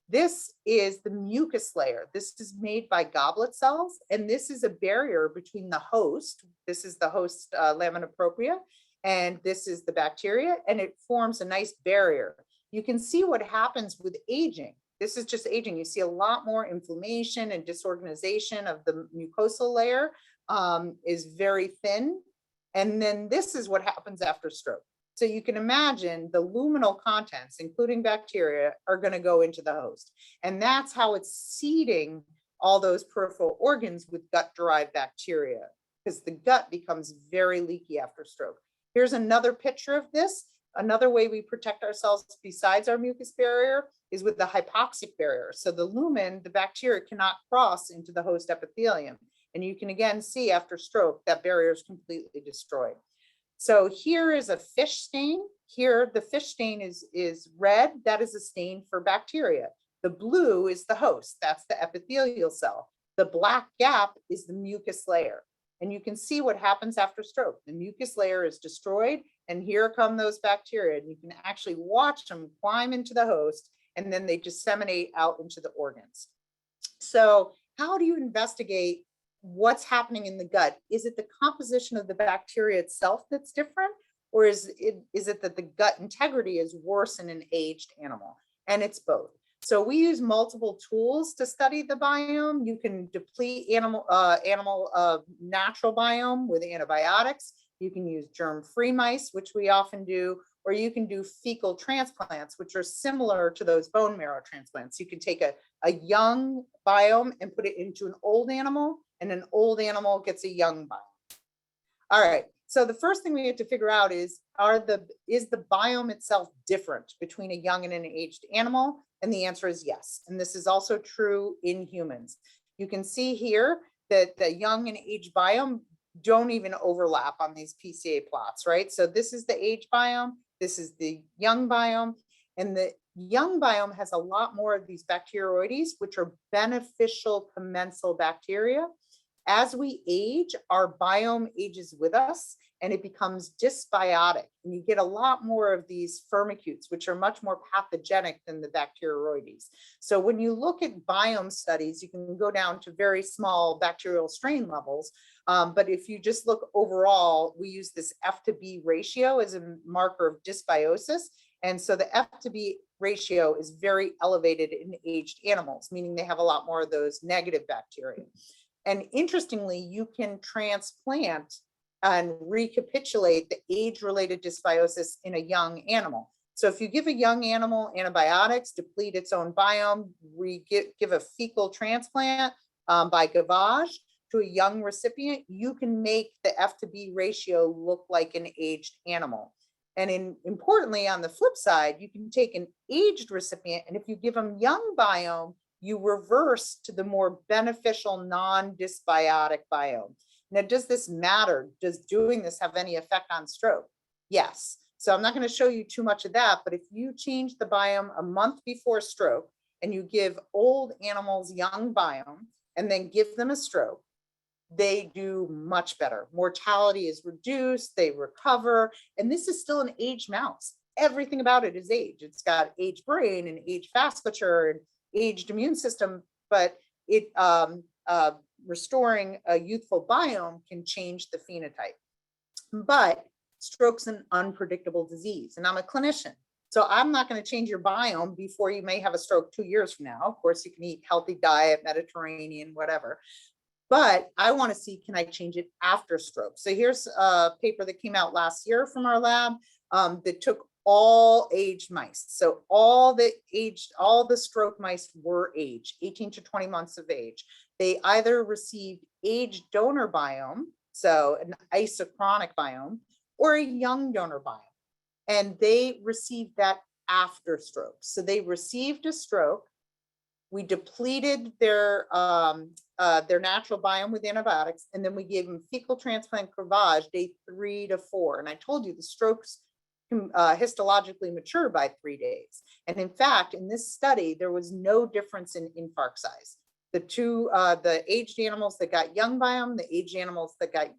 Speaker 2: This is the mucus layer. This is made by goblet cells, and this is a barrier between the host. This is the host lamina propria, and this is the bacteria, and it forms a nice barrier. You can see what happens with aging. This is just aging. You see a lot more inflammation and disorganization of the mucosal layer is very thin. And then this is what happens after stroke. So you can imagine the luminal contents, including bacteria, are going to go into the host. And that's how it's seeding all those peripheral organs with gut-derived bacteria, because the gut becomes very leaky after stroke. Here's another picture of this. Another way we protect ourselves besides our mucus barrier is with the hypoxic barrier. So the lumen, the bacteria cannot cross into the host epithelium. And you can again see after stroke that barrier is completely destroyed. So here is a fish stain. Here, the fish stain is red. That is a stain for bacteria. The blue is the host. That's the epithelial cell. The black gap is the mucus layer. And you can see what happens after stroke. The mucus layer is destroyed, and here come those bacteria. And you can actually watch them climb into the host, and then they disseminate out into the organs. So how do you investigate what's happening in the gut? Is it the composition of the bacteria itself that's different? Or is it that the gut integrity is worse in an aged animal? And it's both. So we use multiple tools to study the biome. You can deplete animal natural biome with antibiotics. You can use germ-free mice, which we often do, or you can do fecal transplants, which are similar to those bone marrow transplants. You can take a young biome and put it into an old animal, and an old animal gets a young biome. All right, so the first thing we have to figure out is the biome itself different between a young and an aged animal? And the answer is yes. And this is also true in humans. You can see here that the young and aged biome don't even overlap on these PCA plots, right? So this is the age biome, this is the young biome, and the young biome has a lot more of these bacteroides, which are beneficial commensal bacteria. As we age, our biome ages with us, and it becomes dysbiotic. And you get a lot more of these firmicutes, which are much more pathogenic than the bacteroides. So when you look at biome studies, you can go down to very small bacterial strain levels. But if you just look overall, we use this F to B ratio as a marker of dysbiosis. And so the F to B ratio is very elevated in aged animals, meaning they have a lot more of those negative bacteria. And interestingly, you can transplant and recapitulate the age-related dysbiosis in a young animal. So if you give a young animal antibiotics, deplete its own biome, give a fecal transplant by gavage to a young recipient, you can make the F to B ratio look like an aged animal. And importantly, on the flip side, you can take an aged recipient, and if you give them young biome, you reverse to the more beneficial non-dysbiotic biome. Now, does this matter? Does doing this have any effect on stroke? Yes. So I'm not going to show you too much of that, but if you change the biome a month before stroke and you give old animals young biome and then give them a stroke, they do much better. Mortality is reduced, they recover, and this is still an aged mouse. Everything about it is age. It's got aged brain and aged vasculature and aged immune system, but it restoring a youthful biome can change the phenotype. But stroke's an unpredictable disease, and I'm a clinician, so I'm not going to change your biome before you may have a stroke 2 years from now. Of course, you can eat healthy diet, Mediterranean, whatever. But I want to see, can I change it after stroke? So here's a paper that came out last year from our lab that took all aged mice. So all the stroke mice were aged, 18 to 20 months of age. They either received aged donor biome, so an isochronic biome, or a young donor biome. And they received that after stroke. So they received a stroke. We depleted their natural biome with antibiotics, and then we gave them fecal transplant clavage day 3 to 4. And I told you the strokes histologically mature by 3 days. And in fact, in this study, there was no difference in infarct size. The aged animals that got young biome, the aged animals that got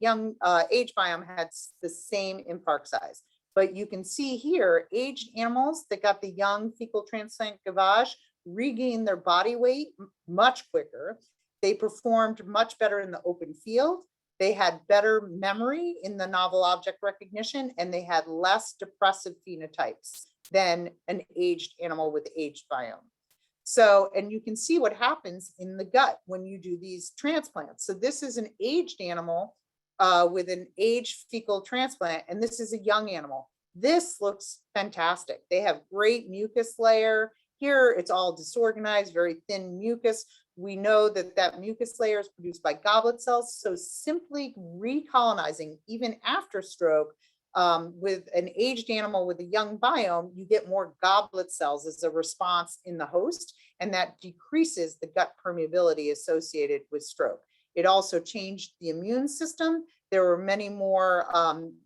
Speaker 2: aged biome had the same infarct size. But you can see here, aged animals that got the young fecal transplant gavage regained their body weight much quicker. They performed much better in the open field. They had better memory in the novel object recognition, and they had less depressive phenotypes than an aged animal with aged biome. So, and you can see what happens in the gut when you do these transplants. So this is an aged animal with an aged fecal transplant, and this is a young animal. This looks fantastic. They have great mucus layer. Here, it's all disorganized, very thin mucus. We know that that mucus layer is produced by goblet cells. So simply recolonizing, even after stroke, with an aged animal with a young biome, you get more goblet cells as a response in the host, and that decreases the gut permeability associated with stroke. It also changed the immune system. There were many more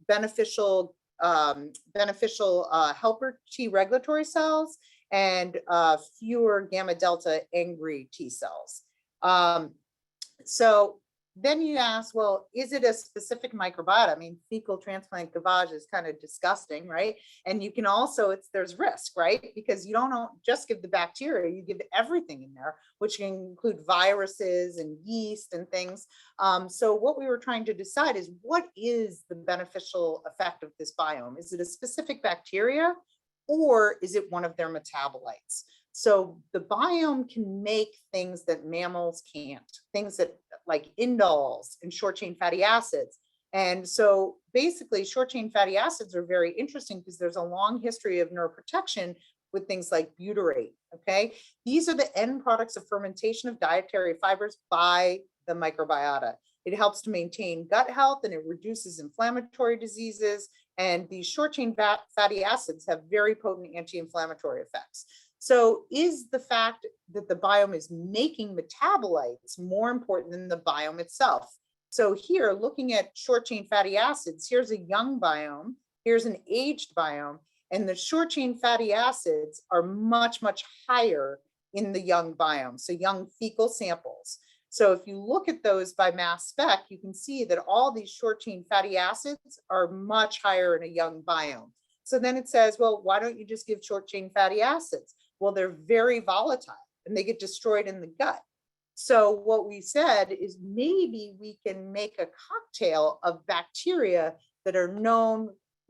Speaker 2: beneficial helper T regulatory cells and fewer gamma delta angry T cells. So then you ask, well, is it a specific microbiota? I mean, fecal transplant gavage is kind of disgusting, right? And you can also, there's risk, right? Because you don't just give the bacteria, you give everything in there, which can include viruses and yeast and things. So what we were trying to decide is, what is the beneficial effect of this biome? Is it a specific bacteria, or is it one of their metabolites? So the biome can make things that mammals can't, things that like indoles and short chain fatty acids. And so basically short chain fatty acids are very interesting because there's a long history of neuroprotection with things like butyrate, okay? These are the end products of fermentation of dietary fibers by the microbiota. It helps to maintain gut health, and it reduces inflammatory diseases. And these short chain fatty acids have very potent anti-inflammatory effects. So is the fact that the biome is making metabolites more important than the biome itself? So here, looking at short chain fatty acids, here's a young biome, here's an aged biome, and the short chain fatty acids are much, much higher in the young biome, so young fecal samples. So if you look at those by mass spec, you can see that all these short chain fatty acids are much higher in a young biome. So then it says, well, why don't you just give short chain fatty acids? Well, they're very volatile and they get destroyed in the gut. So what we said is, maybe we can make a cocktail of bacteria that are known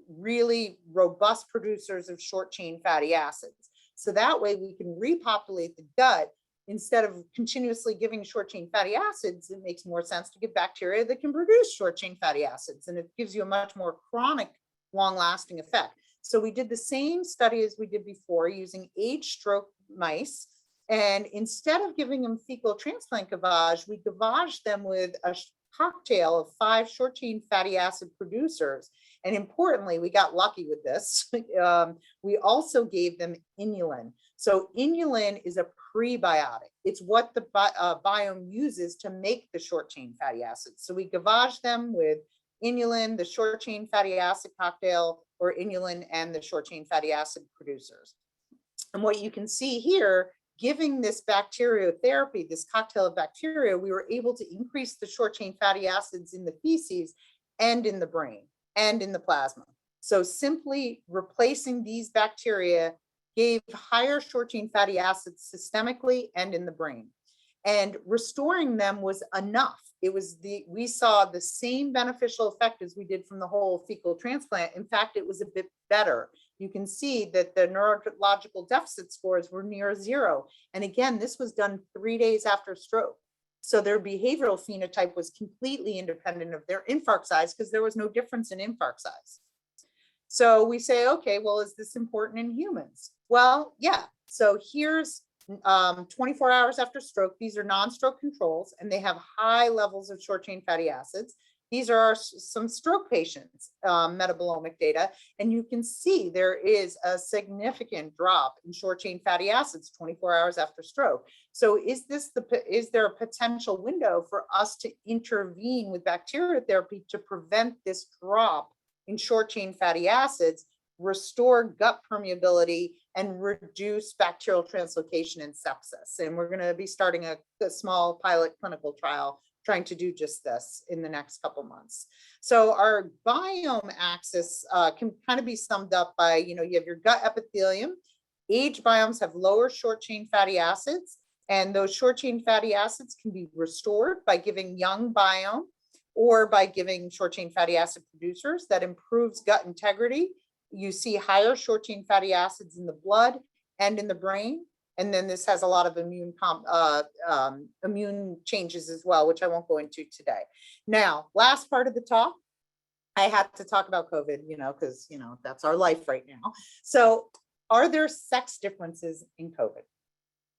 Speaker 2: really robust producers of short chain fatty acids. So that way we can repopulate the gut. Instead of continuously giving short chain fatty acids, it makes more sense to give bacteria that can produce short chain fatty acids, and it gives you a much more chronic, long-lasting effect. So we did the same study as we did before using aged stroke mice. And instead of giving them fecal transplant gavage, we gavaged them with a cocktail of 5 short chain fatty acid producers. And importantly, we got lucky with this. We also gave them inulin. So inulin is a prebiotic. It's what the biome uses to make the short chain fatty acids. So we gavage them with inulin, the short chain fatty acid cocktail, or inulin and the short chain fatty acid producers. And what you can see here, giving this bacteriotherapy, this cocktail of bacteria, we were able to increase the short chain fatty acids in the feces and in the brain and in the plasma. So simply replacing these bacteria gave higher short chain fatty acids systemically and in the brain. And restoring them was enough. We saw the same beneficial effect as we did from the whole fecal transplant. In fact, it was a bit better. You can see that the neurological deficit scores were near 0. And again, this was done 3 days after stroke. So their behavioral phenotype was completely independent of their infarct size because there was no difference in infarct size. So we say, okay, well, is this important in humans? Well, yeah. So here's 24 hours after stroke. These are non-stroke controls, and they have high levels of short chain fatty acids. These are some stroke patients' metabolomic data, and you can see there is a significant drop in short chain fatty acids 24 hours after stroke. So is there a potential window for us to intervene with bacteriotherapy to prevent this drop in short chain fatty acids, restore gut permeability, and reduce bacterial translocation and sepsis? And we're going to be starting a small pilot clinical trial trying to do just this in the next couple months. So our biome axis can kind of be summed up by, you have your gut epithelium. Age biomes have lower short chain fatty acids, and those short chain fatty acids can be restored by giving young biome or by giving short chain fatty acid producers. That improves gut integrity. You see higher short chain fatty acids in the blood and in the brain. And then this has a lot of immune changes as well, which I won't go into today. Now, last part of the talk, I had to talk about COVID, because, that's our life right now. So are there sex differences in COVID?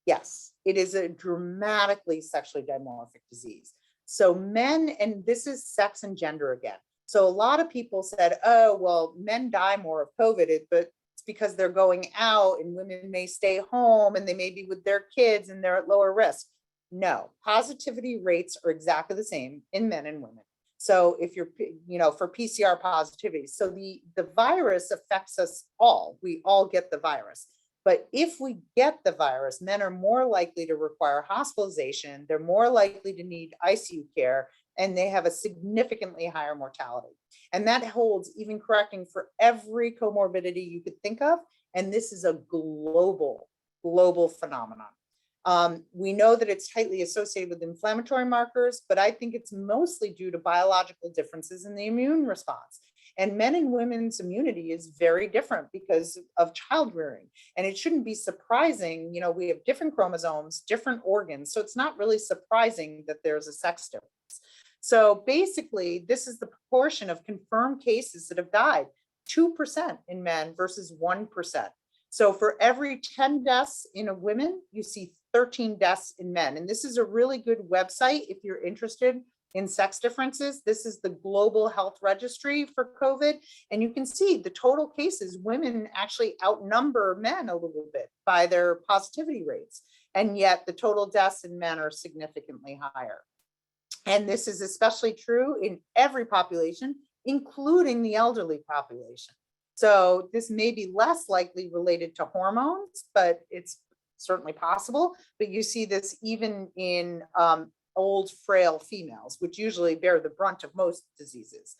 Speaker 2: Yes, it is a dramatically sexually dimorphic disease. So men, and this is sex and gender again. So a lot of people said, oh, well, men die more of COVID, but it's because they're going out, and women may stay home and they may be with their kids and they're at lower risk. No, positivity rates are exactly the same in men and women. So if you're, for PCR positivity, so the virus affects us all. We all get the virus. But if we get the virus, men are more likely to require hospitalization. They're more likely to need ICU care, and they have a significantly higher mortality. And that holds even correcting for every comorbidity you could think of. And this is a global phenomenon. We know that it's tightly associated with inflammatory markers, but I think it's mostly due to biological differences in the immune response. And men and women's immunity is very different because of child rearing. And it shouldn't be surprising, we have different chromosomes, different organs. So it's not really surprising that there's a sex difference. So basically, this is the proportion of confirmed cases that have died, 2% in men versus 1%. So for every 10 deaths in a woman, you see 13 deaths in men. And this is a really good website if you're interested in sex differences. This is the Global Health Registry for COVID. And you can see the total cases, women actually outnumber men a little bit by their positivity rates. And yet the total deaths in men are significantly higher. And this is especially true in every population, including the elderly population. So this may be less likely related to hormones, but it's certainly possible. But you see this even in old, frail females, which usually bear the brunt of most diseases.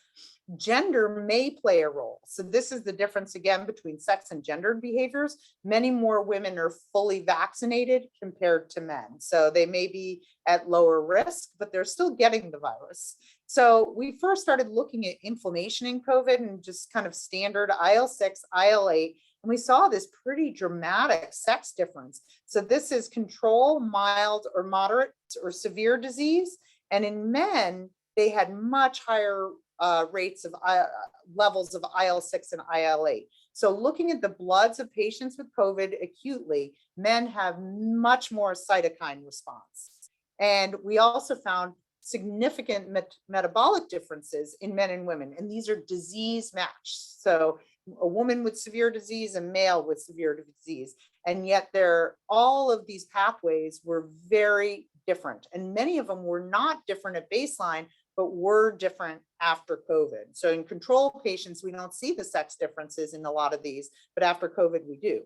Speaker 2: Gender may play a role. So this is the difference again between sex and gendered behaviors. Many more women are fully vaccinated compared to men. So they may be at lower risk, but they're still getting the virus. So we first started looking at inflammation in COVID and just kind of standard IL-6, IL-8, and we saw this pretty dramatic sex difference. So this is control, mild or moderate or severe disease. And in men, they had much higher rates of levels of IL-6 and IL-8. So looking at the bloods of patients with COVID acutely, men have much more cytokine response. And we also found significant metabolic differences in men and women, and these are disease matched. So a woman with severe disease, a male with severe disease, and yet all of these pathways were very different, and many of them were not different at baseline, but were different after COVID. So in control patients, we don't see the sex differences in a lot of these, but after COVID we do.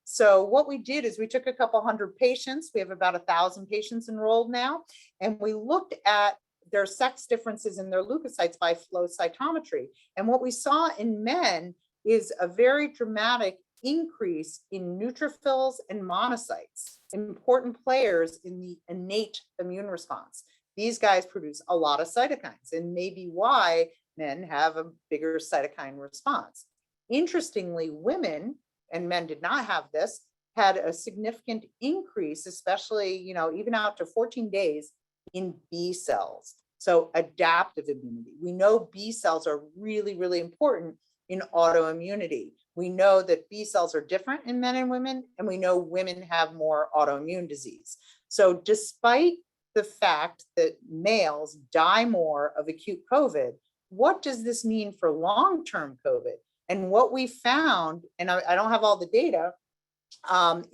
Speaker 2: So what we did is we took a couple hundred patients. We have about 1,000 patients enrolled now, and we looked at their sex differences in their leukocytes by flow cytometry. And what we saw in men is a very dramatic increase in neutrophils and monocytes, important players in the innate immune response. These guys produce a lot of cytokines, and maybe why men have a bigger cytokine response. Interestingly, women, and men did not have this, had a significant increase, especially, even out to 14 days in B cells. So adaptive immunity. We know B cells are really, really important in autoimmunity. We know that B cells are different in men and women, and we know women have more autoimmune disease. So despite the fact that males die more of acute COVID, what does this mean for long-term COVID? And what we found, and I don't have all the data,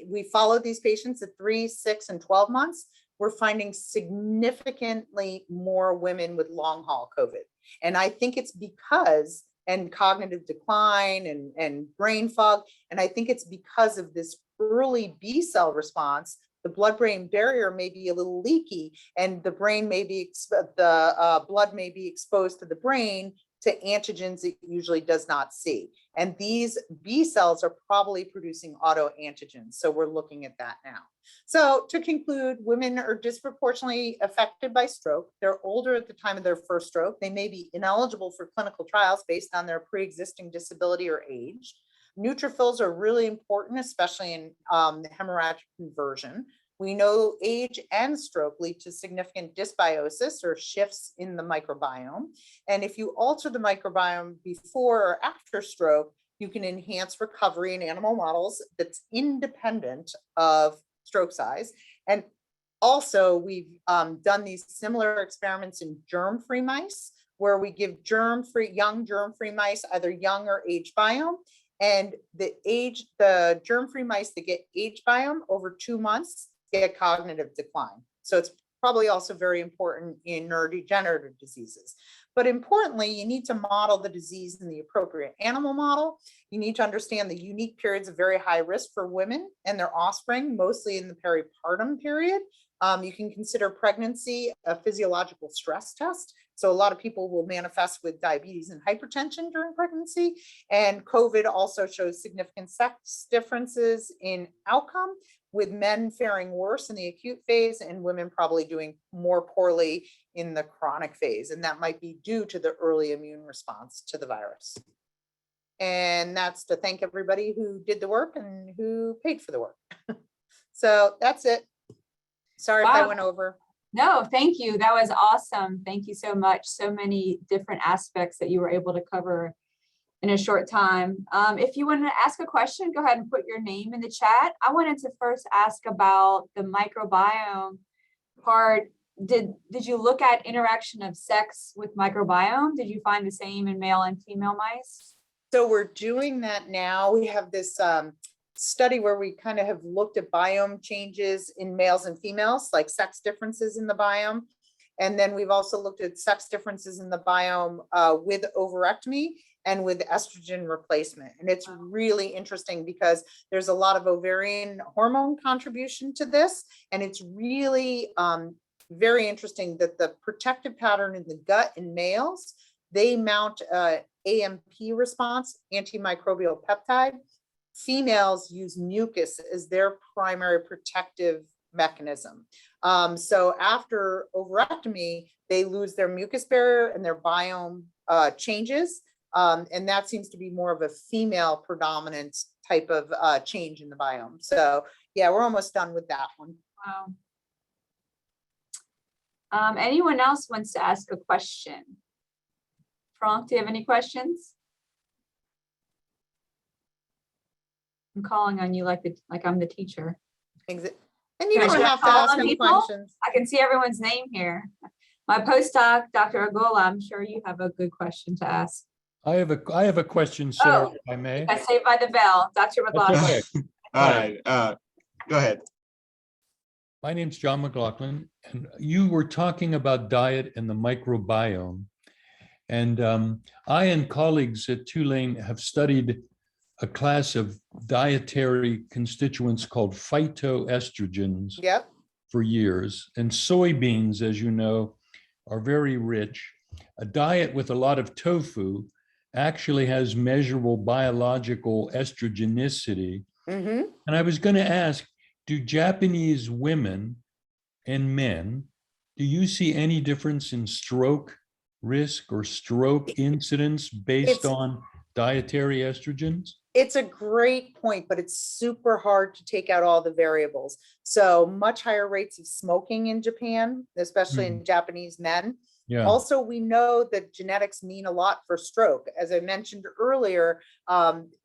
Speaker 2: we followed these patients at 3, 6, and 12 months. We're finding significantly more women with long haul COVID. And I think it's because, and cognitive decline and brain fog, and I think it's because of this early B cell response. The blood-brain barrier may be a little leaky, and the brain may be, blood may be exposed to the brain to antigens it usually does not see. And these B cells are probably producing autoantigens. So we're looking at that now. So to conclude, women are disproportionately affected by stroke. They're older at the time of their first stroke. They may be ineligible for clinical trials based on their pre-existing disability or age. Neutrophils are really important, especially in hemorrhagic conversion. We know age and stroke lead to significant dysbiosis or shifts in the microbiome. And if you alter the microbiome before or after stroke, you can enhance recovery in animal models that's independent of stroke size. And also, we've done these similar experiments in germ-free mice, where we give young germ-free mice, either young or age biome. And the germ-free mice that get age biome over 2 months get cognitive decline. So it's probably also very important in neurodegenerative diseases. But importantly, you need to model the disease in the appropriate animal model. You need to understand the unique periods of very high risk for women and their offspring, mostly in the peripartum period. You can consider pregnancy a physiological stress test. So a lot of people will manifest with diabetes and hypertension during pregnancy. And COVID also shows significant sex differences in outcome, with men faring worse in the acute phase and women probably doing more poorly in the chronic phase. And that might be due to the early immune response to the virus. And that's to thank everybody who did the work and who paid for the work. So that's it. Sorry if I went over.
Speaker 1: No, thank you. That was awesome. Thank you so much. So many different aspects that you were able to cover in a short time. If you want to ask a question, go ahead and put your name in the chat. I wanted to first ask about the microbiome part. Did you look at interaction of sex with microbiome? Did you find the same in male and female mice?
Speaker 2: So we're doing that now. We have this study where we kind of have looked at biome changes in males and females, like sex differences in the biome. And then we've also looked at sex differences in the biome with ovarectomy and with estrogen replacement. And it's really interesting because there's a lot of ovarian hormone contribution to this. And it's really very interesting that the protective pattern in the gut in males, they mount AMP response, antimicrobial peptide. Females use mucus as their primary protective mechanism. So after ovarectomy, they lose their mucus barrier and their biome changes. And that seems to be more of a female predominant type of change in the biome. So yeah, we're almost done with that one.
Speaker 1: Wow. Anyone else wants to ask a question? Frank, do you have any questions? I'm calling on you like I'm the teacher.
Speaker 2: And you don't have to ask any questions.
Speaker 1: I can see everyone's name here. My postdoc, Dr. Agola, I'm sure you have a good question to ask.
Speaker 3: I have a question, Sarah,
Speaker 1: Oh,
Speaker 3: if I may.
Speaker 1: I saved by the bell. Dr.
Speaker 3: That's
Speaker 1: McLaughlin.
Speaker 3: okay.
Speaker 4: All right, go ahead.
Speaker 3: My name's John McLaughlin, and you were talking about diet and the microbiome. And I and colleagues at Tulane have studied a class of dietary constituents called phytoestrogens
Speaker 2: Yep.
Speaker 3: for years. And soybeans, as you know, are very rich. A diet with a lot of tofu actually has measurable biological estrogenicity.
Speaker 2: Mm-hmm.
Speaker 3: And I was going to ask, do Japanese women and men, do you see any difference in stroke risk or stroke incidence based on dietary estrogens?
Speaker 2: It's a great point, but it's super hard to take out all the variables. So much higher rates of smoking in Japan, especially in Japanese men.
Speaker 3: Yeah.
Speaker 2: Also, we know that genetics mean a lot for stroke. As I mentioned earlier,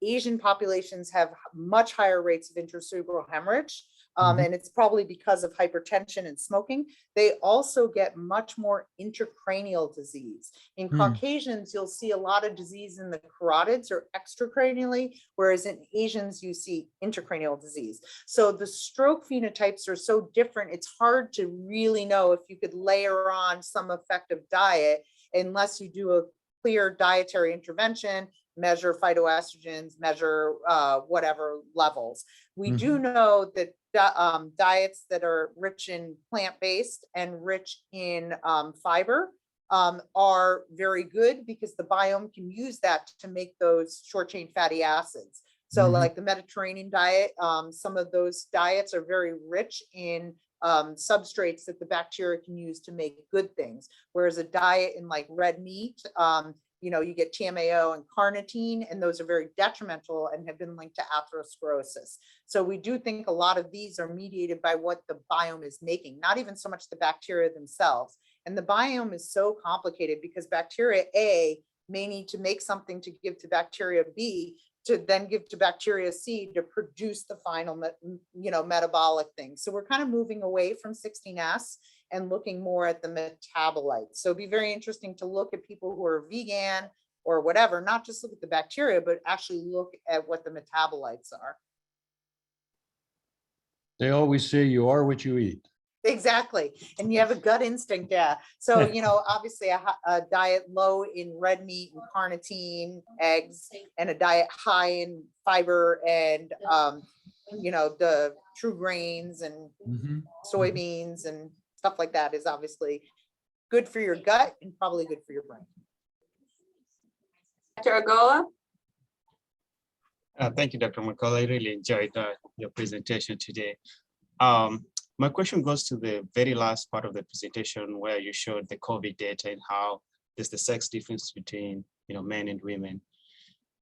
Speaker 2: Asian populations have much higher rates of intracerebral hemorrhage. And it's probably because of hypertension and smoking. They also get much more intracranial disease. In Caucasians, you'll see a lot of disease in the carotids or extracranially, whereas in Asians, you see intracranial disease. So the stroke phenotypes are so different, it's hard to really know if you could layer on some effect of diet unless you do a clear dietary intervention, measure phytoestrogens, measure whatever levels. We do know that diets that are rich in plant-based and rich in fiber are very good because the biome can use that to make those short-chain fatty acids. So like the Mediterranean diet, some of those diets are very rich in substrates that the bacteria can use to make good things. Whereas a diet in like red meat, you get TMAO and carnitine, and those are very detrimental and have been linked to atherosclerosis. So we do think a lot of these are mediated by what the biome is making, not even so much the bacteria themselves. And the biome is so complicated because bacteria A may need to make something to give to bacteria B to then give to bacteria C to produce the final, metabolic thing. So we're kind of moving away from 16S and looking more at the metabolites. So it'd be very interesting to look at people who are vegan or whatever, not just look at the bacteria, but actually look at what the metabolites are.
Speaker 3: They always say you are what you eat.
Speaker 2: Exactly. And you have a gut instinct. Yeah. So, obviously a diet low in red meat and carnitine, eggs, and a diet high in fiber and, the true grains and soybeans and stuff like that is obviously good for your gut and probably good for your brain.
Speaker 1: Dr. Agola?
Speaker 4: Thank you, Dr. McCullough. I really enjoyed your presentation today. My question goes to the very last part of the presentation where you showed the COVID data and how there's the sex difference between men and women.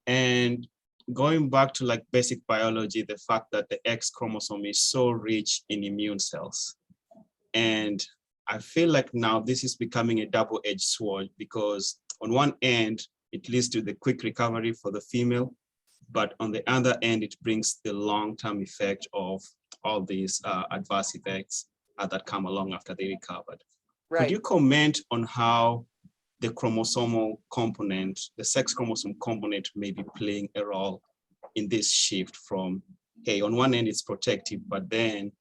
Speaker 4: And going back to like basic biology, the fact that the X chromosome is so rich in immune cells. And I feel like now this is becoming a double-edged sword because on one end, it leads to the quick recovery for the female, but on the other end, it brings the long-term effect of all these adverse effects that come along after they recovered.
Speaker 2: Right.
Speaker 4: Could you comment on how the chromosomal component, the sex chromosome component may be playing a role in this shift from, hey, on one end it's protective, but then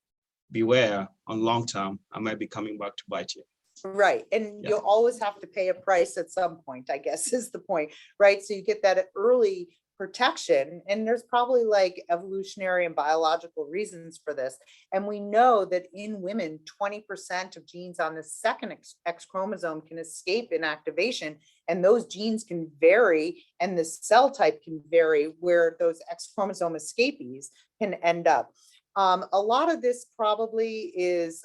Speaker 4: beware, on long term, I might be coming back to bite you.
Speaker 2: Right. And you'll always have to pay a price at some point, I guess is the point, right? So you get that early protection, and there's probably like evolutionary and biological reasons for this. And we know that in women, 20% of genes on the second X chromosome can escape inactivation, and those genes can vary, and the cell type can vary where those X chromosome escapees can end up. A lot of this probably is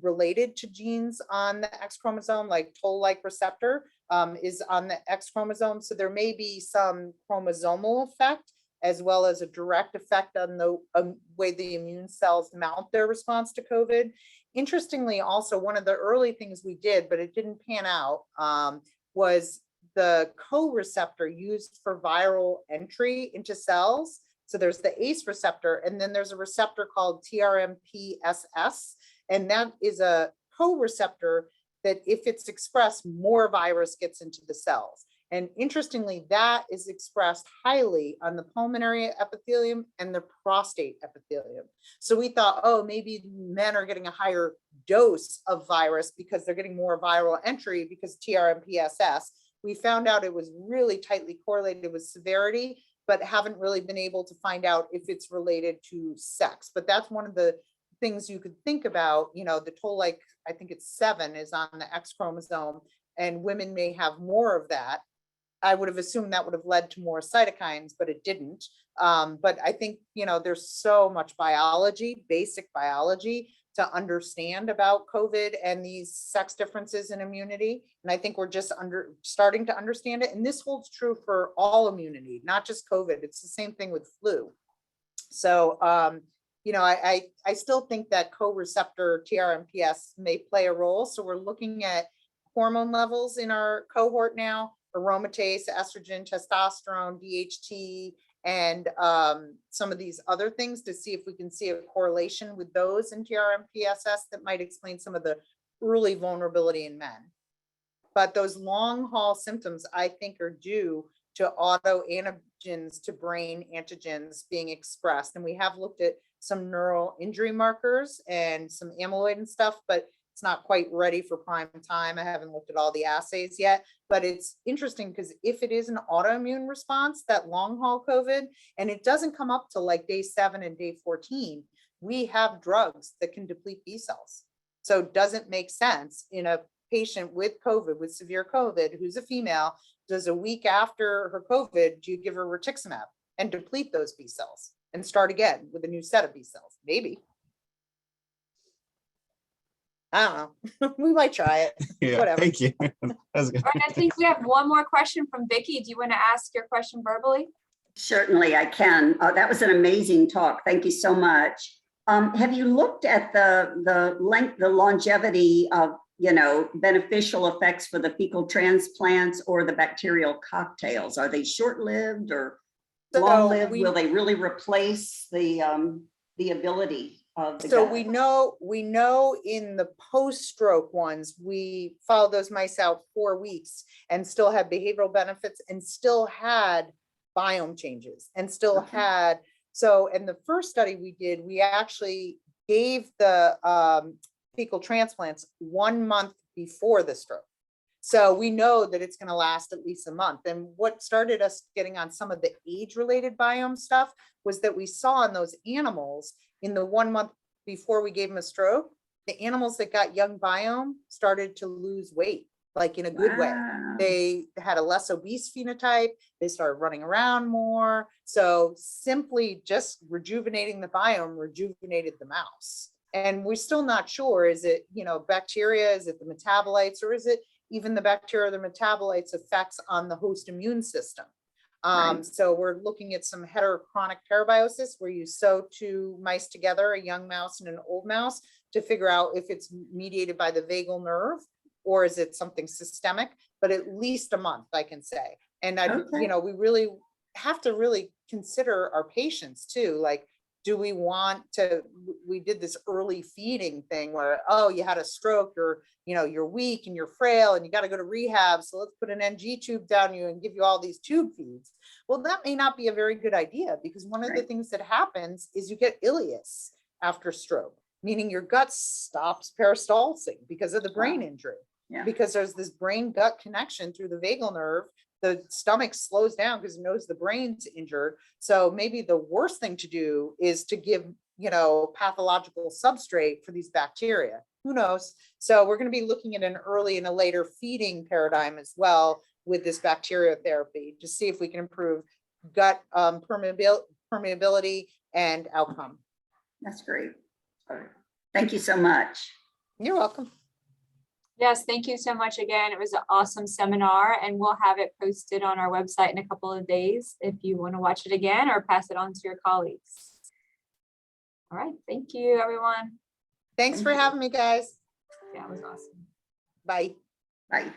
Speaker 2: related to genes on the X chromosome, like toll-like receptor is on the X chromosome. So there may be some chromosomal effect as well as a direct effect on the way the immune cells mount their response to COVID. Interestingly, also, one of the early things we did, but it didn't pan out, was the co-receptor used for viral entry into cells. So there's the ACE receptor, and then there's a receptor called TRMPSS, and that is a co-receptor that if it's expressed, more virus gets into the cells. And interestingly, that is expressed highly on the pulmonary epithelium and the prostate epithelium. So we thought, oh, maybe men are getting a higher dose of virus because they're getting more viral entry because TRMPSS. We found out it was really tightly correlated with severity, but haven't really been able to find out if it's related to sex. But that's one of the things you could think about, you know, the toll-like, I think it's 7 is on the X chromosome, and women may have more of that. I would have assumed that would have led to more cytokines, but it didn't. But I think, you know, there's so much biology, basic biology to understand about COVID and these sex differences in immunity. And I think we're just starting to understand it. And this holds true for all immunity, not just COVID. It's the same thing with flu. So, you know, I still think that co-receptor TRMPS may play a role. So we're looking at hormone levels in our cohort now, aromatase, estrogen, testosterone, DHT, and some of these other things to see if we can see a correlation with those in TRMPSS that might explain some of the early vulnerability in men. But those long haul symptoms, I think, are due to autoantigens to brain antigens being expressed. And we have looked at some neural injury markers and some amyloid and stuff, but it's not quite ready for prime time. I haven't looked at all the assays yet, but it's interesting because if it is an autoimmune response, that long haul COVID, and it doesn't come up to like day 7 and day 14, we have drugs that can deplete B cells. So it doesn't make sense in a patient with COVID, with severe COVID, who's a female, does a week after her COVID, do you give her rituximab and deplete those B cells and start again with a new set of B cells? Maybe. I don't know. We might try it.
Speaker 4: Yeah,
Speaker 2: Whatever.
Speaker 4: thank you. That's good.
Speaker 1: All right, I think we have one more question from Vicky. Do you want to ask your question verbally?
Speaker 5: Certainly, I can. That was an amazing talk. Thank you so much. Have you looked at the length, the longevity of, you know, beneficial effects for the fecal transplants or the bacterial cocktails? Are they short-lived or long-lived? Will they really replace the ability of the
Speaker 2: So
Speaker 5: gut?
Speaker 2: we know in the post-stroke ones, we followed those mice out 4 weeks and still had behavioral benefits and still had biome changes and still
Speaker 5: Okay.
Speaker 2: had, so in the first study we did, we actually gave the fecal transplants 1 month before the stroke. So we know that it's going to last at least a month. And what started us getting on some of the age-related biome stuff was that we saw in those animals in the 1 month before we gave them a stroke, the animals that got young biome started to lose weight, like in a good way.
Speaker 5: Wow.
Speaker 2: They had a less obese phenotype. They started running around more. So simply just rejuvenating the biome rejuvenated the mouse. And we're still not sure, is it, you know, bacteria, is it the metabolites, or is it even the bacteria or the metabolites effects on the host immune system?
Speaker 5: Right.
Speaker 2: So we're looking at some heterochronic parabiosis where you sew 2 mice together, a young mouse and an old mouse, to figure out if it's mediated by the vagal nerve or is it something systemic, but at least a month, I can say. And I,
Speaker 5: Okay.
Speaker 2: you know, we really have to really consider our patients too. Like, do we want to, we did this early feeding thing where, oh, you had a stroke, or, you know, you're weak and you're frail and you got to go to rehab. So let's put an NG tube down you and give you all these tube feeds. Well, that may not be a very good idea, because one of the
Speaker 5: Right.
Speaker 2: things that happens is you get ileus after stroke, meaning your gut stops peristalsing because of the brain
Speaker 5: Wow.
Speaker 2: injury.
Speaker 5: Yeah.
Speaker 2: Because there's this brain gut connection through the vagal nerve. The stomach slows down because it knows the brain's injured. So maybe the worst thing to do is to give, you know, pathological substrate for these bacteria. Who knows? So we're going to be looking at an early and a later feeding paradigm as well with this bacteria therapy to see if we can improve gut permeability and outcome.
Speaker 5: That's great. All right. Thank you so much.
Speaker 2: You're welcome.
Speaker 1: Yes, thank you so much again. It was an awesome seminar, and we'll have it posted on our website in a couple of days if you want to watch it again or pass it on to your colleagues. All right, thank you, everyone.
Speaker 2: Thanks for having me, guys.
Speaker 1: Yeah, it was awesome.
Speaker 2: Bye.
Speaker 5: Bye.